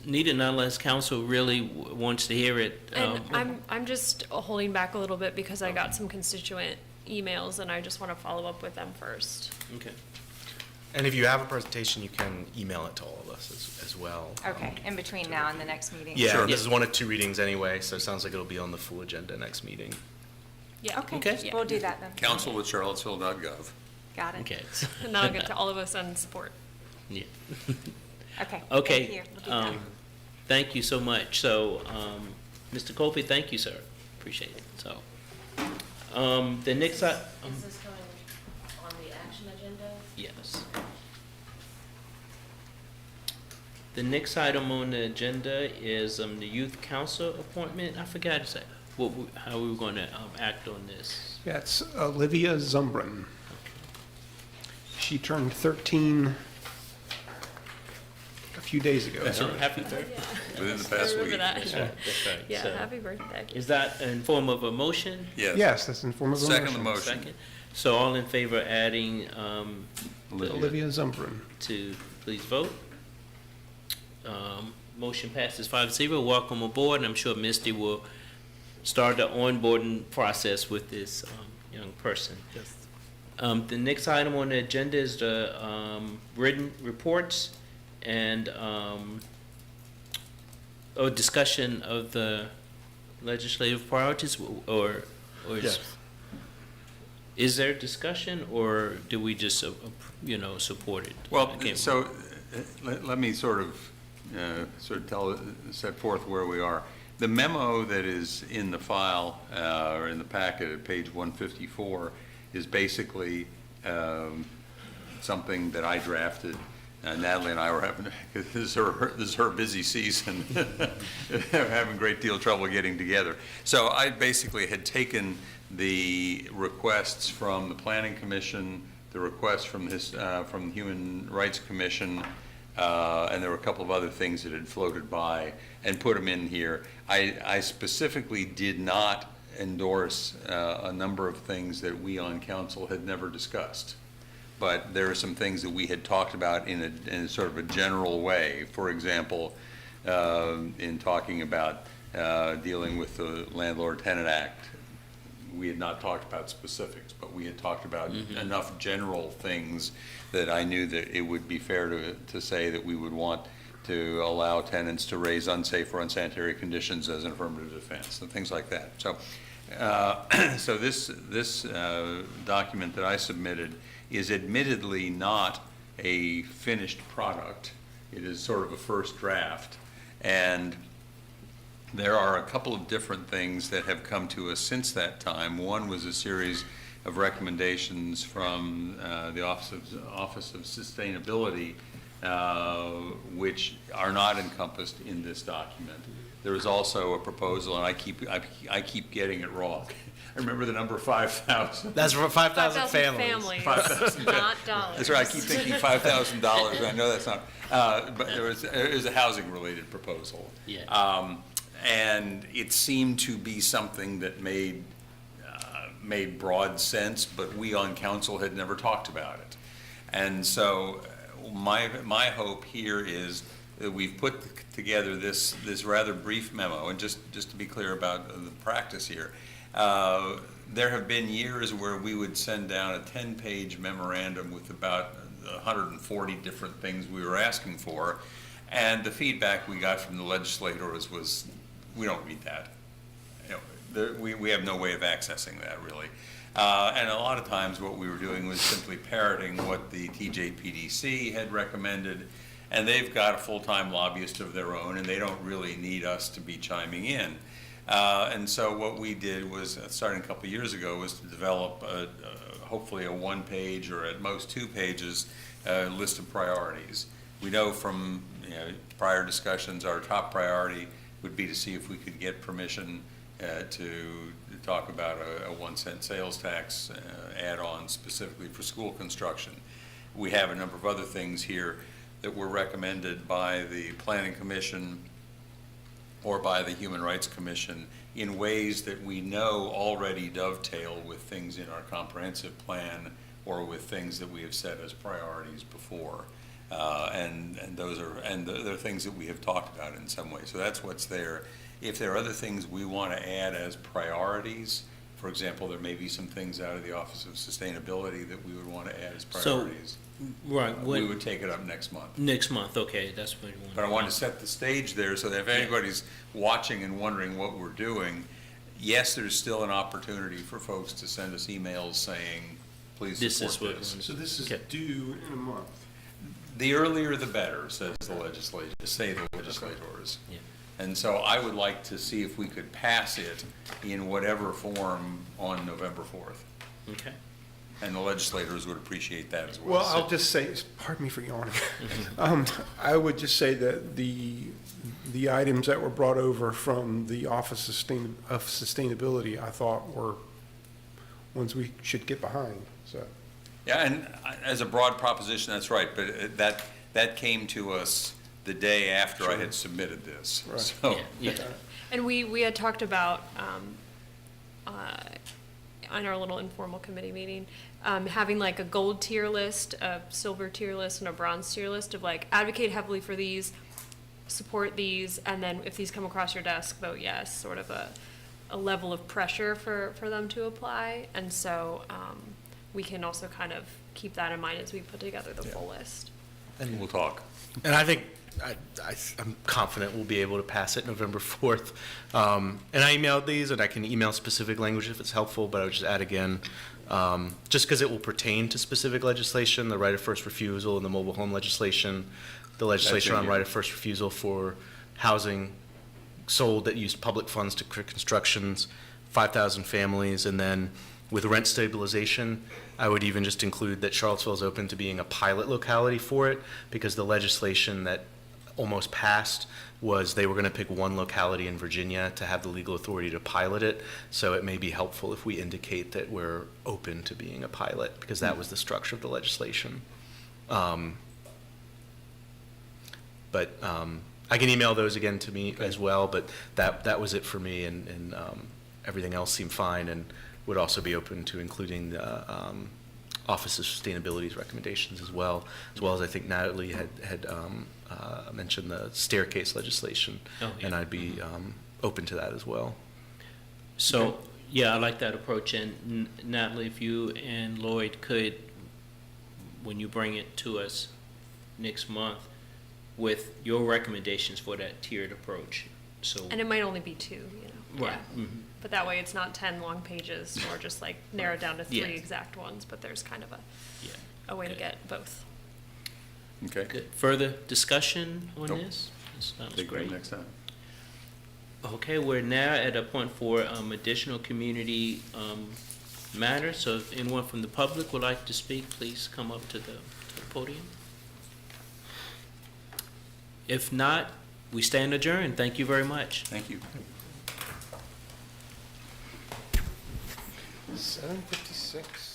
Speaker 2: needed unless council really wants to hear it.
Speaker 8: And I'm just holding back a little bit because I got some constituent emails, and I just want to follow up with them first.
Speaker 2: Okay.
Speaker 16: And if you have a presentation, you can email it to all of us as well.
Speaker 9: Okay, in between now and the next meeting?
Speaker 16: Yeah, this is 1 of 2 readings anyway, so it sounds like it'll be on the full agenda next meeting.
Speaker 8: Yeah.
Speaker 9: Okay,
Speaker 8: Yeah.
Speaker 9: we'll do that then.
Speaker 3: Council@charlottesville.gov.
Speaker 9: Got it.
Speaker 2: Okay.
Speaker 8: And that'll get to all of us and support.
Speaker 2: Yeah.
Speaker 9: Okay.
Speaker 2: Okay.
Speaker 9: Thank you. We'll do that.
Speaker 2: Thank you so much. So, Mr. Colby, thank you, sir. Appreciate it. So, the next,
Speaker 5: Is this going on the action agenda?
Speaker 2: yes. The next item on the agenda is the youth council appointment. I forgot to say how we were going to act on this.
Speaker 7: Yeah, it's Olivia Zumbrin. She turned 13 a few days ago.
Speaker 2: So happy birthday.
Speaker 3: Within the past
Speaker 8: Remember
Speaker 3: week.
Speaker 8: that.
Speaker 2: That's right. That's right.
Speaker 8: Yeah,
Speaker 2: So,
Speaker 8: happy birthday.
Speaker 2: is that in form of a motion?
Speaker 3: Yes.
Speaker 7: Yes, that's in form of a motion.
Speaker 3: Second the motion.
Speaker 2: Second. So all in favor of adding
Speaker 7: Olivia Zumbrin.
Speaker 2: to please vote. Motion passes 5-0. Welcome aboard, and I'm sure Misty will start the onboarding process with this young person.
Speaker 16: Yes.
Speaker 2: The next item on the agenda is the written reports and a discussion of the legislative priorities, or
Speaker 3: Yes.
Speaker 2: is there discussion, or do we just support it?
Speaker 3: Well,
Speaker 2: Okay.
Speaker 3: so let me sort of set forth where we are. The memo that is in the file, or in the packet at page 154, is basically something that I drafted Natalie and I were having, this is her busy season, having a great deal of trouble getting together. So I basically had taken the requests from the Planning Commission, the requests from from the Human Rights Commission, and there were a couple of other things that had floated by, and put them in here. I specifically did not endorse a number of things that we on council had never discussed. But there are some things that we had talked about in a sort of a general way. For example, in talking about dealing with the Landlord-Tenant Act, we had not talked about specifics, but we had talked about enough general things that I knew that it would be fair to say that we would want to allow tenants to raise unsafe or unsanitary conditions as an affirmative defense and things like that. So, so this document that I submitted is admittedly not a finished product. It is sort of a first draft. And there are a couple of different things that have come to us since that time. One was a series of recommendations from the Office of Sustainability, which are not encompassed in this document. There is also a proposal, and I keep getting it wrong. I remember the number 5,000.
Speaker 16: That's for 5,000
Speaker 8: families.
Speaker 3: 5,000
Speaker 8: not dollars.
Speaker 3: That's right. I keep thinking $5,000. I know that's not. But there was a housing-related proposal.
Speaker 2: Yeah.
Speaker 3: And it seemed to be something that made broad sense, but we on council had never talked about it. And so my hope here is that we've put together this rather brief memo, and just to be clear about the practice here. There have been years where we would send down a 10-page memorandum with about 140 different things we were asking for, and the feedback we got from the legislators was, we don't read that. We have no way of accessing that, really. And a lot of times what we were doing was simply parroting what the TJPDC had recommended, and they've got a full-time lobbyist of their own, and they don't really need us to be chiming in. And so what we did was, starting a couple of years ago, was to develop hopefully a one-page or at most 2 pages list of priorities. We know from prior discussions our top priority would be to see if we could get permission to talk about a 1-cent sales tax add-on specifically for school construction. We have a number of other things here that were recommended by the Planning Commission or by the Human Rights Commission in ways that we know already dovetail with things in our comprehensive plan or with things that we have set as priorities before. And those are things that we have talked about in some way. So that's what's there. If there are other things we want to add as priorities, for example, there may be some things out of the Office of Sustainability that we would want to add as priorities.
Speaker 2: Right.
Speaker 3: We would take it up next month.
Speaker 2: Next month, okay, that's what you want.
Speaker 3: But I wanted to set the stage there so that if anybody's watching and wondering what we're doing, yes, there's still an opportunity for folks to send us emails saying, please support this.
Speaker 7: So this is due in a month.
Speaker 3: The earlier the better, says the legislature, say the legislators. Yeah. And so I would like to see if we could pass it in whatever form on November 4th.
Speaker 2: Okay.
Speaker 3: And the legislators would appreciate that as well.
Speaker 7: Well, I'll just say, pardon me for yawning. I would just say that the items that were brought over from the Office of Sustainability, I thought were ones we should get behind, so.
Speaker 3: Yeah, and as a broad proposition, that's right, but that came to us the day after I had submitted this.
Speaker 7: Right.
Speaker 3: So.
Speaker 2: Yeah.
Speaker 8: And we had talked about, on our little informal committee meeting, having like a gold tier list, a silver tier list, and a bronze tier list of like advocate heavily for these, support these, and then if these come across your desk, vote yes, sort of a level of pressure for them to apply. And so we can also kind of keep that in mind as we put together the full list.
Speaker 3: And we'll talk.
Speaker 16: And I think I'm confident we'll be able to pass it November 4th. And I emailed these, and I can email specific language if it's helpful, but I would just add again, just because it will pertain to specific legislation, the right of first refusal and the mobile home legislation, the legislation on right of first refusal for housing sold that used public funds to constructions, 5,000 families, and then With rent stabilization, I would even just include that Charlottesville is open to being a pilot locality for it, because the legislation that almost passed was they were going to pick one locality in Virginia to have the legal authority to pilot it. So it may be helpful if we indicate that we're open to being a pilot, because that was the structure of the legislation. I can email those again to me as well, but that was it for me, and everything else seemed fine, and would also be open to including the Office of Sustainability's recommendations as well as I think Natalie had mentioned the staircase legislation, and I'd be open to that as well.
Speaker 2: So, yeah, I like that approach, and Natalie, if you and Lloyd could, when you bring it to us next month, with your recommendations for that tiered approach, so.
Speaker 8: And it might only be 2, you know.
Speaker 2: Right.
Speaker 8: Yeah.
Speaker 2: Mhm.
Speaker 8: But that way it's not 10 long pages, or just like narrowed down to 3
Speaker 2: Yeah.
Speaker 8: exact ones, but there's kind of a way to get both.
Speaker 3: Okay.
Speaker 2: Good. Further discussion on
Speaker 3: Nope.
Speaker 2: this? This sounds
Speaker 3: Take
Speaker 2: great.
Speaker 3: them next time.
Speaker 2: Okay, we're now at a point for additional community matters. So if anyone from the public would like to speak, please come up to the podium. If not, we stand adjourned. Thank you very much.
Speaker 3: Thank you.
Speaker 7: 7:56.